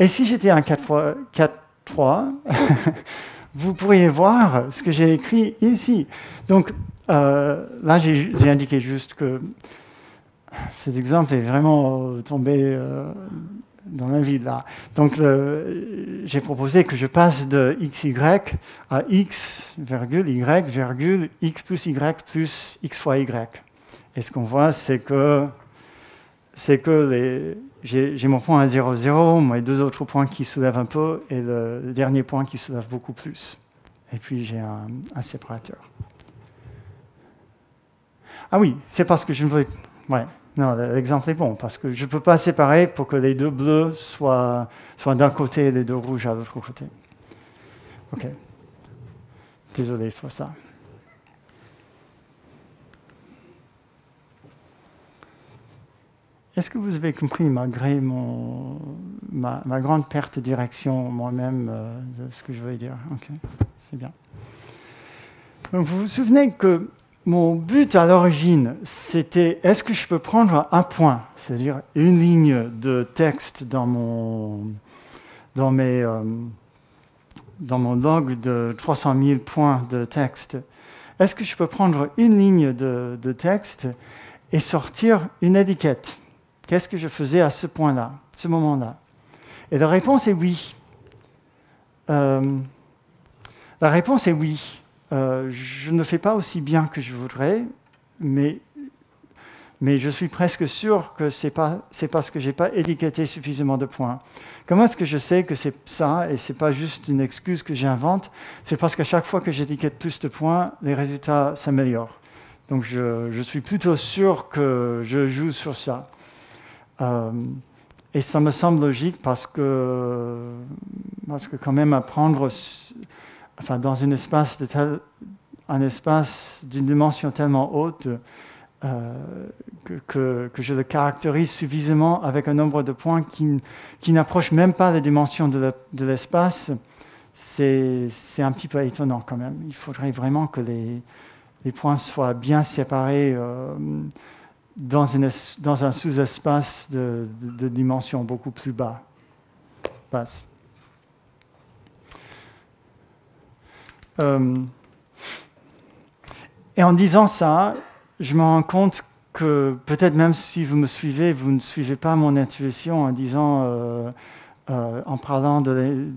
Speaker 1: Et si j'étais un 4-3, vous pourriez voir ce que j'ai écrit ici. Donc, là, j'ai indiqué juste que cet exemple est vraiment tombé dans la vide, là. Donc, j'ai proposé que je passe de xy à x, virgule, y, virgule, x plus y plus x fois y. Et ce qu'on voit, c'est que j'ai mon point à 0, 0, mes 2 autres points qui soulèvent un peu, et le dernier point qui soulève beaucoup plus. Et puis j'ai un séparateur. Ah oui, c'est parce que je ne voulais... Ouais, non, l'exemple est bon, parce que je ne peux pas séparer pour que les 2 bleus soient d'un côté et les 2 rouges à l'autre côté. OK. Désolé pour ça. Est-ce que vous avez compris, malgré ma grande perte de direction moi-même, de ce que je voulais dire? Ok, c'est bien. Donc, vous vous souvenez que mon but à l'origine, c'était est-ce que je peux prendre un point, c'est-à-dire une ligne de texte dans mon log de 300 000 points de texte. Est-ce que je peux prendre une ligne de texte et sortir une étiquette? Qu'est-ce que je faisais à ce point-là, ce moment-là? Et la réponse est oui. La réponse est oui. Je ne fais pas aussi bien que je voudrais, mais je suis presque sûr que c'est parce que je n'ai pas étiqueté suffisamment de points. Comment est-ce que je sais que c'est ça, et ce n'est pas juste une excuse que j'invente? C'est parce qu'à chaque fois que j'étiquette plus de points, les résultats s'améliorent. Donc je suis plutôt sûr que je joue sur ça. Et ça me semble logique parce que quand même apprendre dans un espace d'une dimension tellement haute que je le caractérise suffisamment avec un nombre de points qui n'approche même pas la dimension de l'espace, c'est un petit peu étonnant quand même. Il faudrait vraiment que les points soient bien séparés dans un sous-espace de dimension beaucoup plus basse. Et en disant ça, je me rends compte que peut-être même si vous me suivez, vous ne suivez pas mon intuition en disant, en parlant de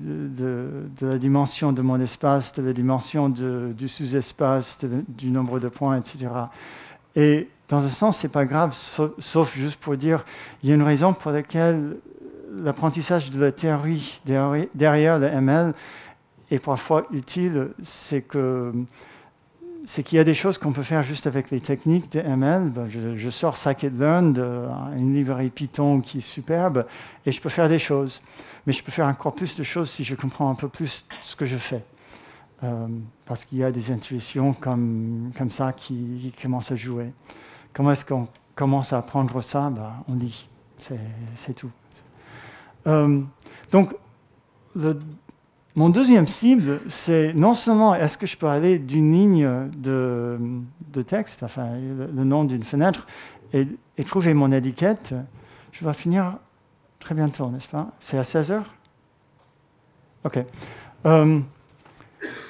Speaker 1: la dimension de mon espace, de la dimension du sous-espace, du nombre de points, etc. Et dans un sens, ce n'est pas grave, sauf juste pour dire, il y a une raison pour laquelle l'apprentissage de la théorie derrière le ML est parfois utile, c'est qu'il y a des choses qu'on peut faire juste avec les techniques de ML. Ben, je sors scikit-learn, une librairie Python qui est superbe, et je peux faire des choses. Mais je peux faire encore plus de choses si je comprends un peu plus ce que je fais. Parce qu'il y a des intuitions comme ça qui commencent à jouer. Comment est-ce qu'on commence à apprendre ça? Ben, on lit, c'est tout. Donc, mon deuxième cible, c'est non seulement est-ce que je peux aller d'une ligne de texte, enfin le nom d'une fenêtre, et trouver mon étiquette. Je vais finir très bientôt, n'est-ce pas? C'est à 16h? OK.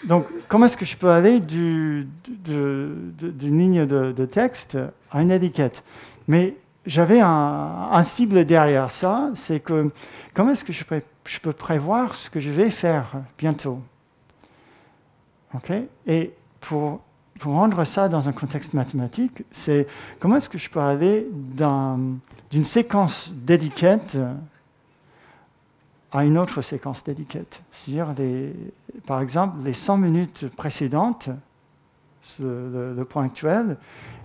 Speaker 1: Donc, comment est-ce que je peux aller d'une ligne de texte à une étiquette? Mais j'avais un cible derrière ça, c'est que comment est-ce que je peux prévoir ce que je vais faire bientôt? Okay? Et pour rendre ça dans un contexte mathématique, c'est comment est-ce que je peux aller d'une séquence d'étiquettes à une autre séquence d'étiquettes. C'est-à-dire, par exemple, les 100 minutes précédentes, le point actuel,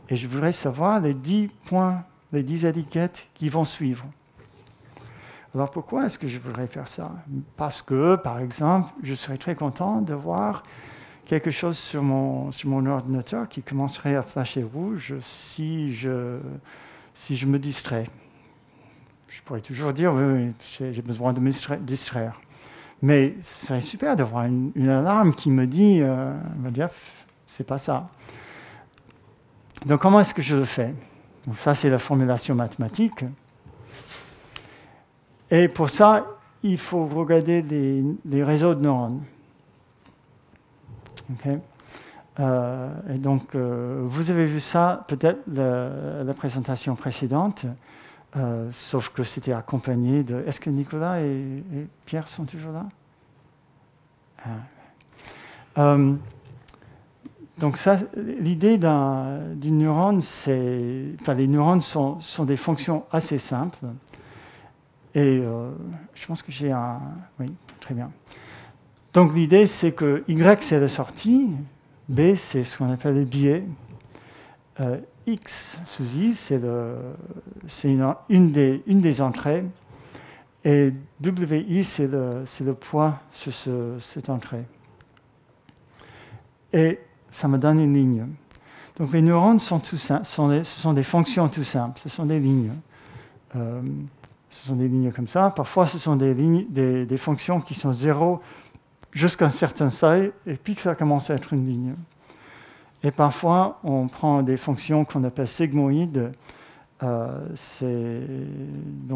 Speaker 1: et je voudrais savoir les 10 points, les 10 étiquettes qui vont suivre. Alors pourquoi est-ce que je voudrais faire ça? Parce que, par exemple, je serais très content de voir quelque chose sur mon ordinateur qui commencerait à flasher rouge si je me distrais. Je pourrais toujours dire, oui, j'ai besoin de me distraire. Mais ce serait super d'avoir une alarme qui me dit, c'est pas ça. Donc comment est-ce que je le fais? Donc ça, c'est la formulation mathématique. Et pour ça, il faut regarder les réseaux de neurones. Okay. Et donc, vous avez vu ça, peut-être, la présentation précédente, sauf que c'était accompagné de... Est-ce que Nicolas et Pierre sont toujours là? Donc ça, l'idée d'une neurone, enfin, les neurones sont des fonctions assez simples. Et je pense que j'ai un... Oui, très bien. Donc l'idée, c'est que Y, c'est la sortie, B, c'est ce qu'on appelle les biais, X sous I, c'est une des entrées, et WI, c'est le poids sur cette entrée. Et ça me donne une ligne. Donc les neurones sont tout simples, ce sont des fonctions tout simples, ce sont des lignes. Ce sont des lignes comme ça. Parfois, ce sont des fonctions qui sont 0 jusqu'à un certain seuil, et puis que ça commence à être une ligne. Et parfois, on prend des fonctions qu'on appelle sigmoïdes. Donc,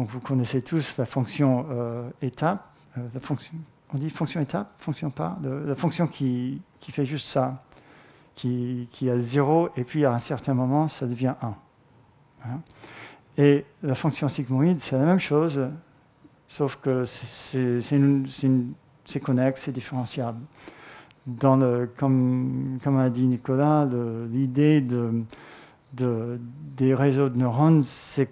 Speaker 1: vous connaissez tous la fonction étape. On dit fonction étape, fonction pas. La fonction qui fait juste ça, qui a 0, et puis à un certain moment, ça devient 1. Hein? Et la fonction sigmoïde, c'est la même chose, sauf que c'est connexe, c'est différenciable. Comme a dit Nicolas, l'idée des réseaux de neurones, c'est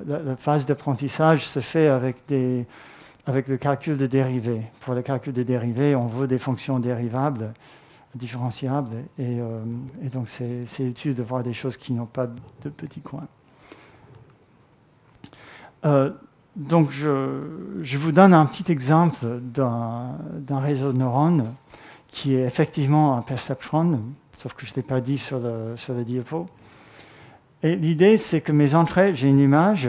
Speaker 1: la phase d'apprentissage se fait avec le calcul de dérivés. Pour le calcul de dérivés, on veut des fonctions dérivables, différenciables, et donc c'est utile de voir des choses qui n'ont pas de petits coins. Donc, je vous donne un petit exemple d'un réseau de neurones qui est effectivement un perceptron, sauf que je ne l'ai pas dit sur le diapo. Et l'idée, c'est que mes entrées, j'ai une image,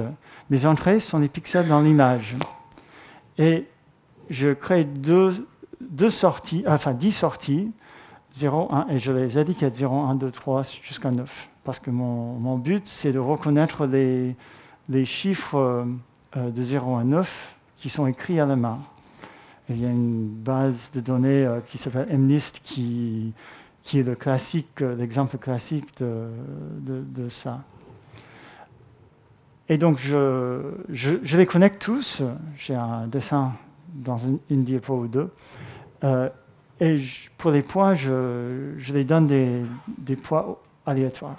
Speaker 1: mes entrées sont des pixels dans l'image. Et je crée 10 sorties, 0, 1, et je les étiquette 0, 1, 2, 3 jusqu'à 9. Parce que mon but, c'est de reconnaître les chiffres de 0 à 9 qui sont écrits à la main. Et il y a une base de données qui s'appelle MNIST qui est l'exemple classique de ça. Et donc, je les connecte tous. J'ai un dessin dans une diapo ou deux. Et pour les poids, je les donne des poids aléatoires.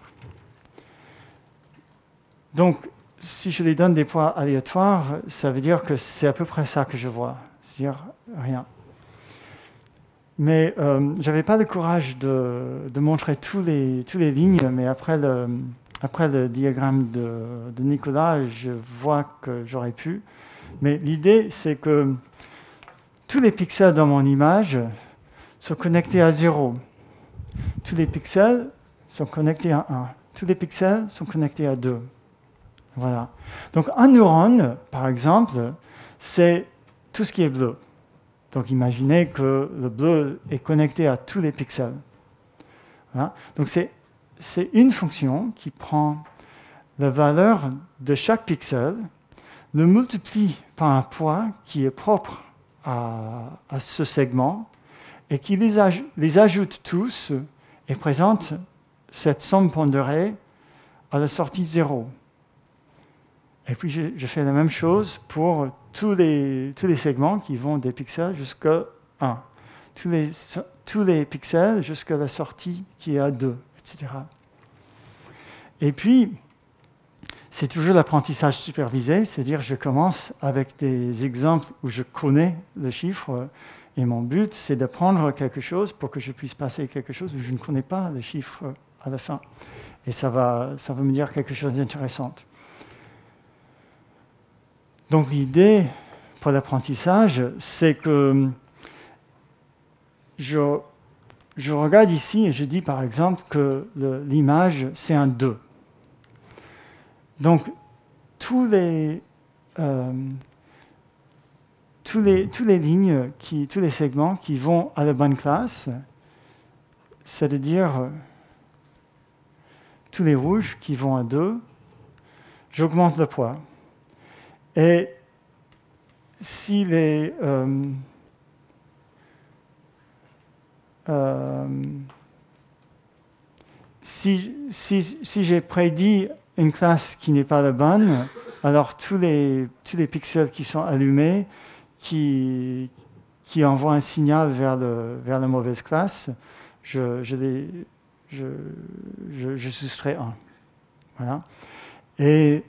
Speaker 1: Donc, si je les donne des poids aléatoires, ça veut dire que c'est à peu près ça que je vois, c'est-à-dire rien. Mais je n'avais pas le courage de montrer toutes les lignes, mais après le diagramme de Nicolas, je vois que j'aurais pu. Mais l'idée, c'est que tous les pixels dans mon image sont connectés à 0. Tous les pixels sont connectés à 1. Tous les pixels sont connectés à 2. Voilà. Donc un neurone, par exemple, c'est tout ce qui est bleu. Donc imaginez que le bleu est connecté à tous les pixels. Voilà. Donc c'est une fonction qui prend la valeur de chaque pixel, le multiplie par un poids qui est propre à ce segment et qui les ajoute tous et présente cette somme pondérée à la sortie 0. Et puis je fais la même chose pour tous les segments qui vont des pixels jusqu'à 1. Tous les pixels jusqu'à la sortie qui est à 2, etc. Et puis, c'est toujours l'apprentissage supervisé, c'est-à-dire je commence avec des exemples où je connais le chiffre et mon but, c'est d'apprendre quelque chose pour que je puisse passer quelque chose où je ne connais pas le chiffre à la fin. Et ça va me dire quelque chose d'intéressant. Donc l'idée pour l'apprentissage, c'est que je regarde ici et je dis par exemple que l'image, c'est un 2. Donc tous les lignes, tous les segments qui vont à la bonne classe, c'est-à-dire tous les rouges qui vont à 2, j'augmente le poids. Et si si j'ai prédit une classe qui n'est pas la bonne, alors tous les pixels qui sont allumés, qui envoient un signal vers la mauvaise classe, je soustrais 1. Voilà. Et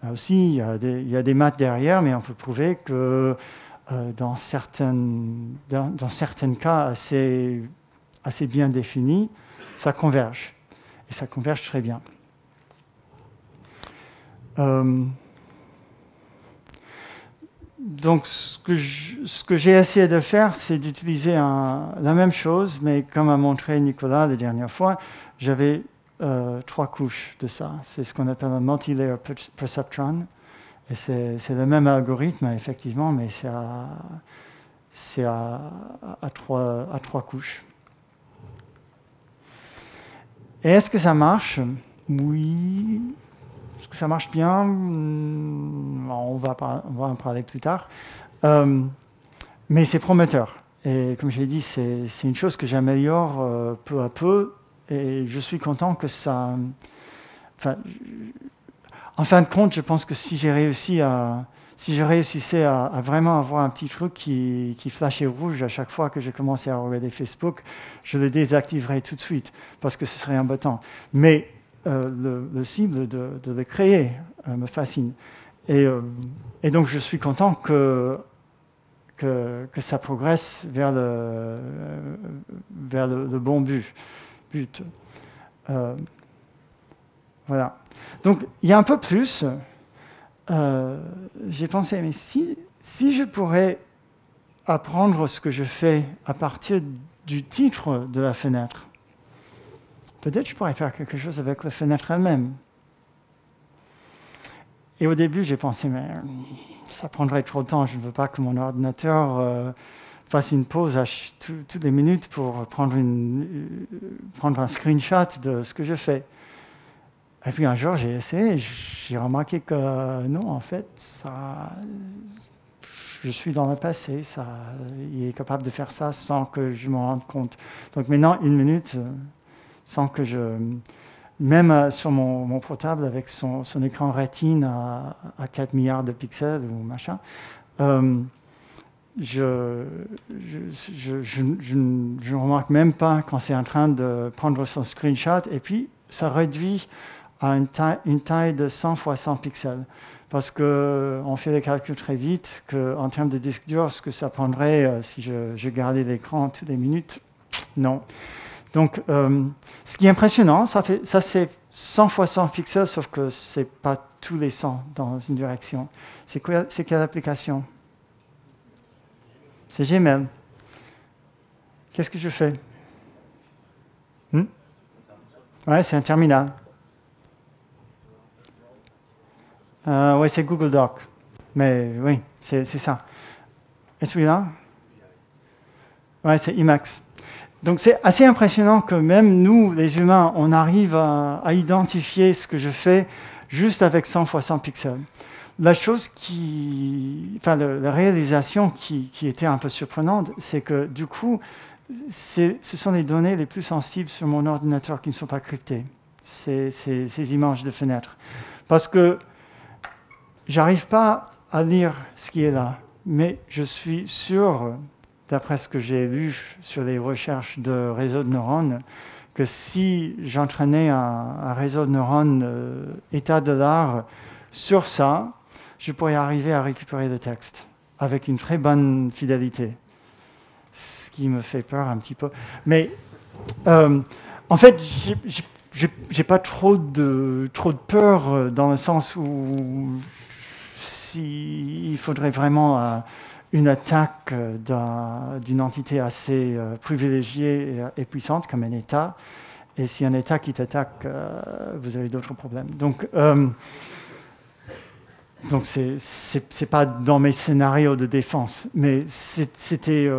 Speaker 1: là aussi, il y a des maths derrière, mais on peut prouver que dans certains cas assez bien définis, ça converge. Et ça converge très bien. Donc, ce que j'ai essayé de faire, c'est d'utiliser la même chose, mais comme a montré Nicolas la dernière fois, j'avais 3 couches de ça. C'est ce qu'on appelle un multi-layer perceptron. Et c'est le même algorithme, effectivement, mais c'est à 3 couches. Et est-ce que ça marche? Oui. Est-ce que ça marche bien? On va en parler plus tard. Mais c'est prometteur. Et comme je l'ai dit, c'est une chose que j'améliore peu à peu. Et je suis content que ça... Enfin, en fin de compte, je pense que si je réussissais à vraiment avoir un petit truc qui flashait rouge à chaque fois que je commençais à regarder Facebook, je le désactiverais tout de suite, parce que ce serait embêtant. Mais le cible de le créer me fascine. Et donc je suis content que ça progresse vers le bon but. Voilà. Donc il y a un peu plus. J'ai pensé, mais si je pourrais apprendre ce que je fais à partir du titre de la fenêtre, peut-être je pourrais faire quelque chose avec la fenêtre elle-même. Et au début, j'ai pensé, mais ça prendrait trop de temps, je ne veux pas que mon ordinateur fasse une pause toutes les minutes pour prendre un screenshot de ce que je fais. Et puis un jour, j'ai essayé et j'ai remarqué que non, en fait, je suis dans le passé, il est capable de faire ça sans que je m'en rende compte. Donc maintenant, 1 minute, sans que je même sur mon portable avec son écran rétine à 4 milliards de pixels ou machin, je ne remarque même pas quand c'est en train de prendre son screenshot, et puis ça réduit à une taille de 100 x 100 pixels. Parce qu'on fait les calculs très vite, qu'en termes de disque dur, ce que ça prendrait si je gardais l'écran toutes les minutes, non. Donc, ce qui est impressionnant, ça c'est 100 x 100 pixels, sauf que ce n'est pas tous les 100 dans une direction. C'est quelle application? C'est Gmail. Qu'est-ce que je fais? Ouais, c'est un terminal. Oui, c'est Google Docs. Mais oui, c'est ça. Et celui-là? Oui, c'est Emacs. Donc c'est assez impressionnant que même nous, les humains, on arrive à identifier ce que je fais juste avec 100 x 100 pixels. La chose la réalisation qui était un peu surprenante, c'est que du coup, ce sont les données les plus sensibles sur mon ordinateur qui ne sont pas cryptées, ces images de fenêtres. Parce que j'arrive pas à lire ce qui est là, mais je suis sûr, d'après ce que j'ai lu sur les recherches de réseaux de neurones, que si j'entraînais un réseau de neurones état de l'art sur ça, je pourrais arriver à récupérer le texte avec une très bonne fidélité. Ce qui me fait peur un petit peu. Mais en fait, j'ai pas trop de peur dans le sens où il faudrait vraiment une attaque d'une entité assez privilégiée et puissante comme un État. Et si un État qui t'attaque, vous avez d'autres problèmes. Donc c'est pas dans mes scénarios de défense, mais c'était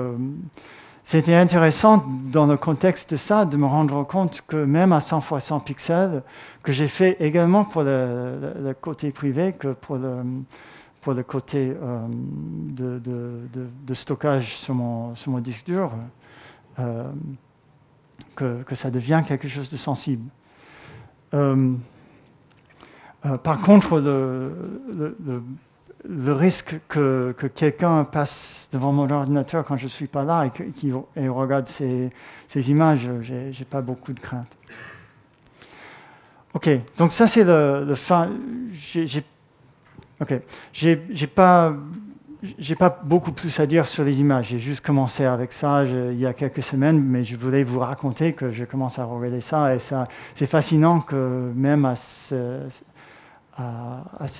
Speaker 1: intéressant dans le contexte de ça de me rendre compte que même à 100 x 100 pixels, que j'ai fait également pour le côté privé que pour le côté de stockage sur mon disque dur, que ça devient quelque chose de sensible. Par contre, le risque que quelqu'un passe devant mon ordinateur quand je ne suis pas là et regarde ces images, je n'ai pas beaucoup de crainte. OK, donc ça c'est le fin. J'ai pas beaucoup plus à dire sur les images. J'ai juste commencé avec ça il y a quelques semaines, mais je voulais vous raconter que je commence à regarder ça, et ça, c'est fascinant que même à cet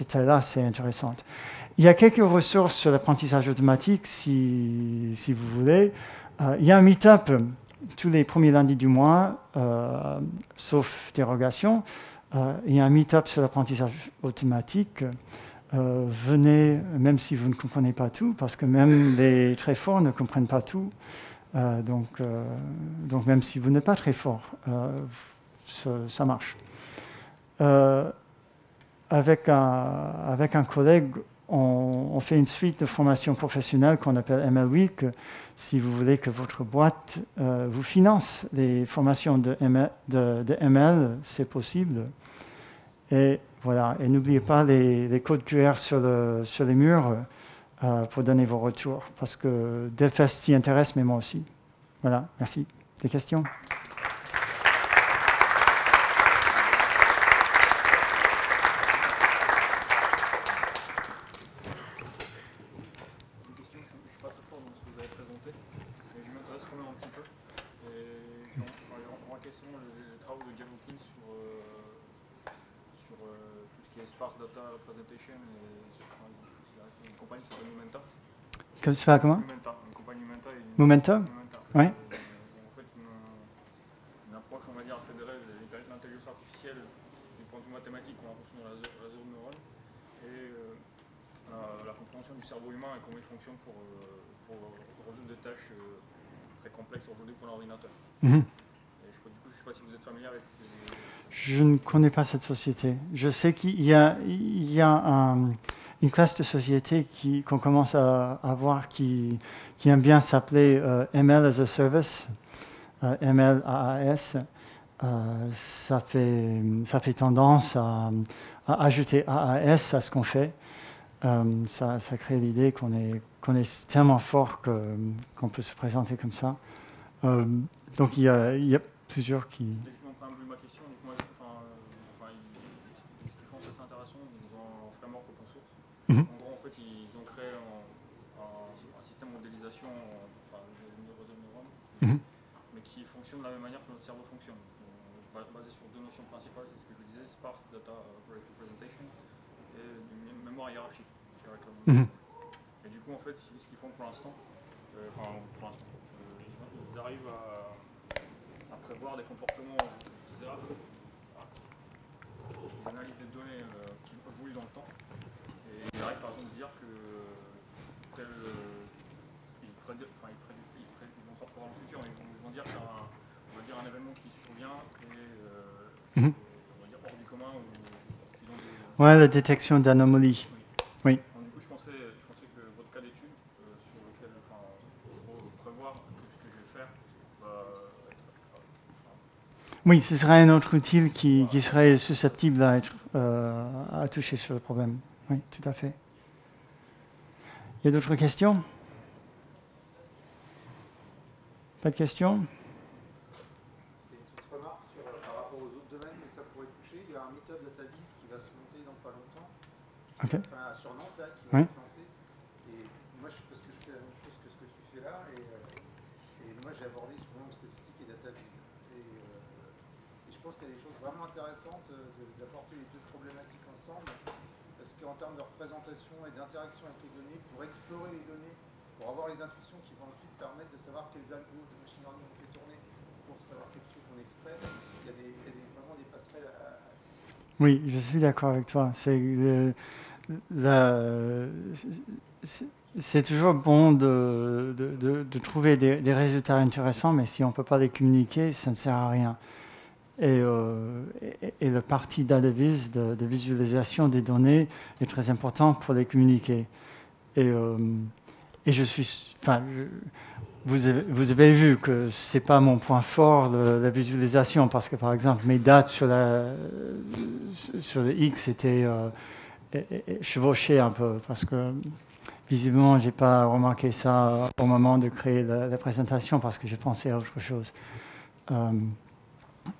Speaker 1: état-là, c'est intéressant. Il y a quelques ressources sur l'apprentissage automatique, si vous voulez. Il y a un meet-up tous les premiers lundis du mois, sauf dérogation. Il y a un meet-up sur l'apprentissage automatique. Venez, même si vous ne comprenez pas tout, parce que même les très forts ne comprennent pas tout. Donc même si vous n'êtes pas très fort, ça marche. Avec un collègue, on fait une suite de formations professionnelles qu'on appelle ML Week. Si vous voulez que votre boîte vous finance les formations de ML, c'est possible. Et voilà. Et n'oubliez pas les codes QR sur les murs pour donner vos retours, parce que Delphest s'y intéresse, mais moi aussi. Voilà, merci. Des questions ? C'est pas comment? Momenta? Oui.
Speaker 2: En fait, une approche, on va dire, fédérée de l'intelligence artificielle du point de vue mathématique qu'on a reçu dans le réseau de neurones, et la compréhension du cerveau humain et comment il fonctionne pour résoudre des tâches très complexes aujourd'hui pour l'ordinateur. Et du coup, je ne sais pas si vous êtes familier avec ces...
Speaker 1: Je ne connais pas cette société. Je sais qu'il y a une classe de société qu'on commence à voir qui aime bien s'appeler ML as a Service, ML AAS. ça fait tendance à ajouter AAS à ce qu'on fait. Ça crée l'idée qu'on est tellement fort qu'on peut se présenter comme ça. Donc il y a plusieurs qui...
Speaker 2: C'est justement un peu ma question. Donc moi, ce qu'ils font, c'est assez intéressant. Ils ont un framework open source. En gros, en fait, ils ont créé un système de modélisation de réseau de neurones, mais qui fonctionne de la même manière que notre cerveau fonctionne. Basé sur deux notions principales, c'est ce que je disais, sparse data representation et mémoire hiérarchique. Et du coup, en fait, ce qu'ils font pour l'instant, ils arrivent à prévoir des comportements bizarres. Ils analysent des données qui évoluent dans le temps. Et ils arrivent par exemple à dire que ils vont pas prévoir le futur, mais ils vont dire qu'un événement qui survient est on va dire hors du commun.
Speaker 1: Ouais, la détection d'anomalies. Oui.
Speaker 2: Donc, du coup, je pensais que votre cas d'étude, sur lequel pour prévoir ce que je vais faire,
Speaker 1: oui, ce serait un autre outil qui serait susceptible à toucher sur le problème. Oui, tout à fait. Il y a d'autres questions? Pas de questions?
Speaker 3: C'est une petite remarque par rapport aux autres domaines que ça pourrait toucher. Il y a un meetup DataVis qui va se monter dans pas longtemps, sur Nantes, là, qui va être lancé. Et moi, parce que je fais la même chose que ce que tu fais là, et moi, j'ai abordé souvent statistique et DataVis. Et je pense qu'il y a des choses vraiment intéressantes d'apporter les deux problématiques ensemble, parce qu'en termes de représentation et d'interaction avec les données, pour explorer les données, pour avoir les intuitions qui vont ensuite permettre de savoir quels algos de machine learning on fait tourner, pour savoir quel truc on extrait, il y a vraiment des passerelles à tisser.
Speaker 1: Oui, je suis d'accord avec toi. C'est toujours bon de trouver des résultats intéressants, mais si on ne peut pas les communiquer, ça ne sert à rien. Et le parti DataVis de visualisation des données est très important pour les communiquer. Et je suis... Vous avez vu que ce n'est pas mon point fort, la visualisation, parce que par exemple, mes dates sur le X étaient chevauchées un peu, parce que visiblement, je n'ai pas remarqué ça au moment de créer la présentation, parce que j'ai pensé à autre chose.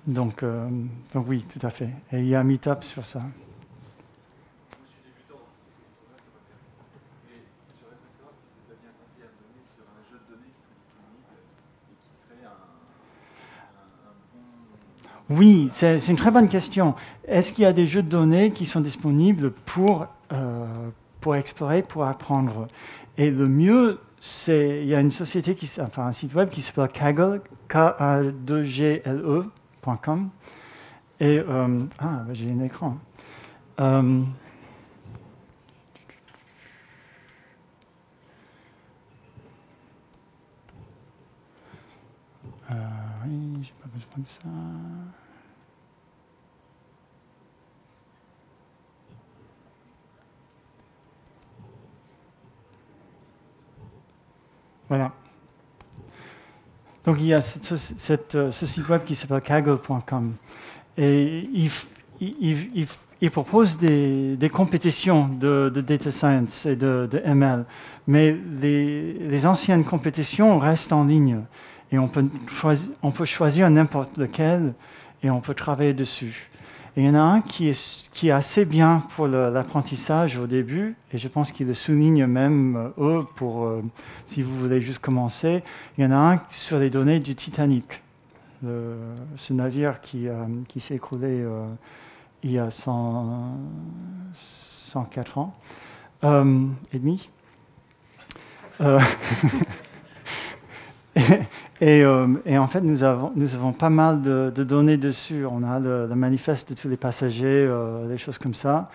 Speaker 1: Donc oui, tout à fait. Et il y a un meet-up sur ça. Oui, c'est une très bonne question. Est-ce qu'il y a des jeux de données qui sont disponibles pour explorer, pour apprendre? Et le mieux, il y a une société, un site web qui s'appelle Kaggle, K-A-2-G-L-E.com. Et, j'ai un écran. Oui, j'ai pas besoin de ça. Voilà. Donc il y a ce site web qui s'appelle kaggle.com. Et il propose des compétitions de data science et de ML. Mais les anciennes compétitions restent en ligne. Et on peut choisir n'importe lequel et on peut travailler dessus. Et il y en a un qui est assez bien pour l'apprentissage au début, et je pense qu'il le souligne même si vous voulez juste commencer. Il y en a un sur les données du Titanic, ce navire qui s'est écroulé il y a 104 ans et demi. Et en fait, nous avons pas mal de données dessus. On a le manifeste de tous les passagers, des choses comme ça.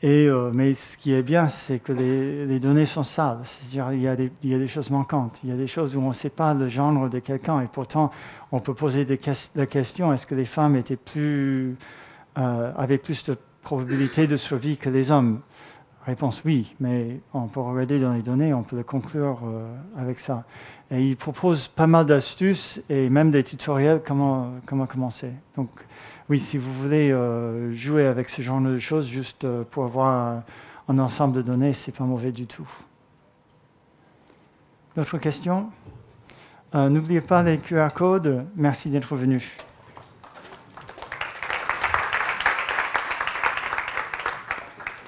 Speaker 1: Mais ce qui est bien, c'est que les données sont sales. C'est-à-dire il y a des choses manquantes. Il y a des choses où on ne sait pas le genre de quelqu'un. Et pourtant, on peut poser la question, est-ce que les femmes avaient plus de probabilité de survie que les hommes? Réponse oui, mais on peut regarder dans les données, on peut le conclure avec ça. Et il propose pas mal d'astuces et même des tutoriels comment commencer. Donc oui, si vous voulez jouer avec ce genre de choses juste pour avoir un ensemble de données, c'est pas mauvais du tout. D'autres questions? N'oubliez pas les QR codes. Merci d'être venu.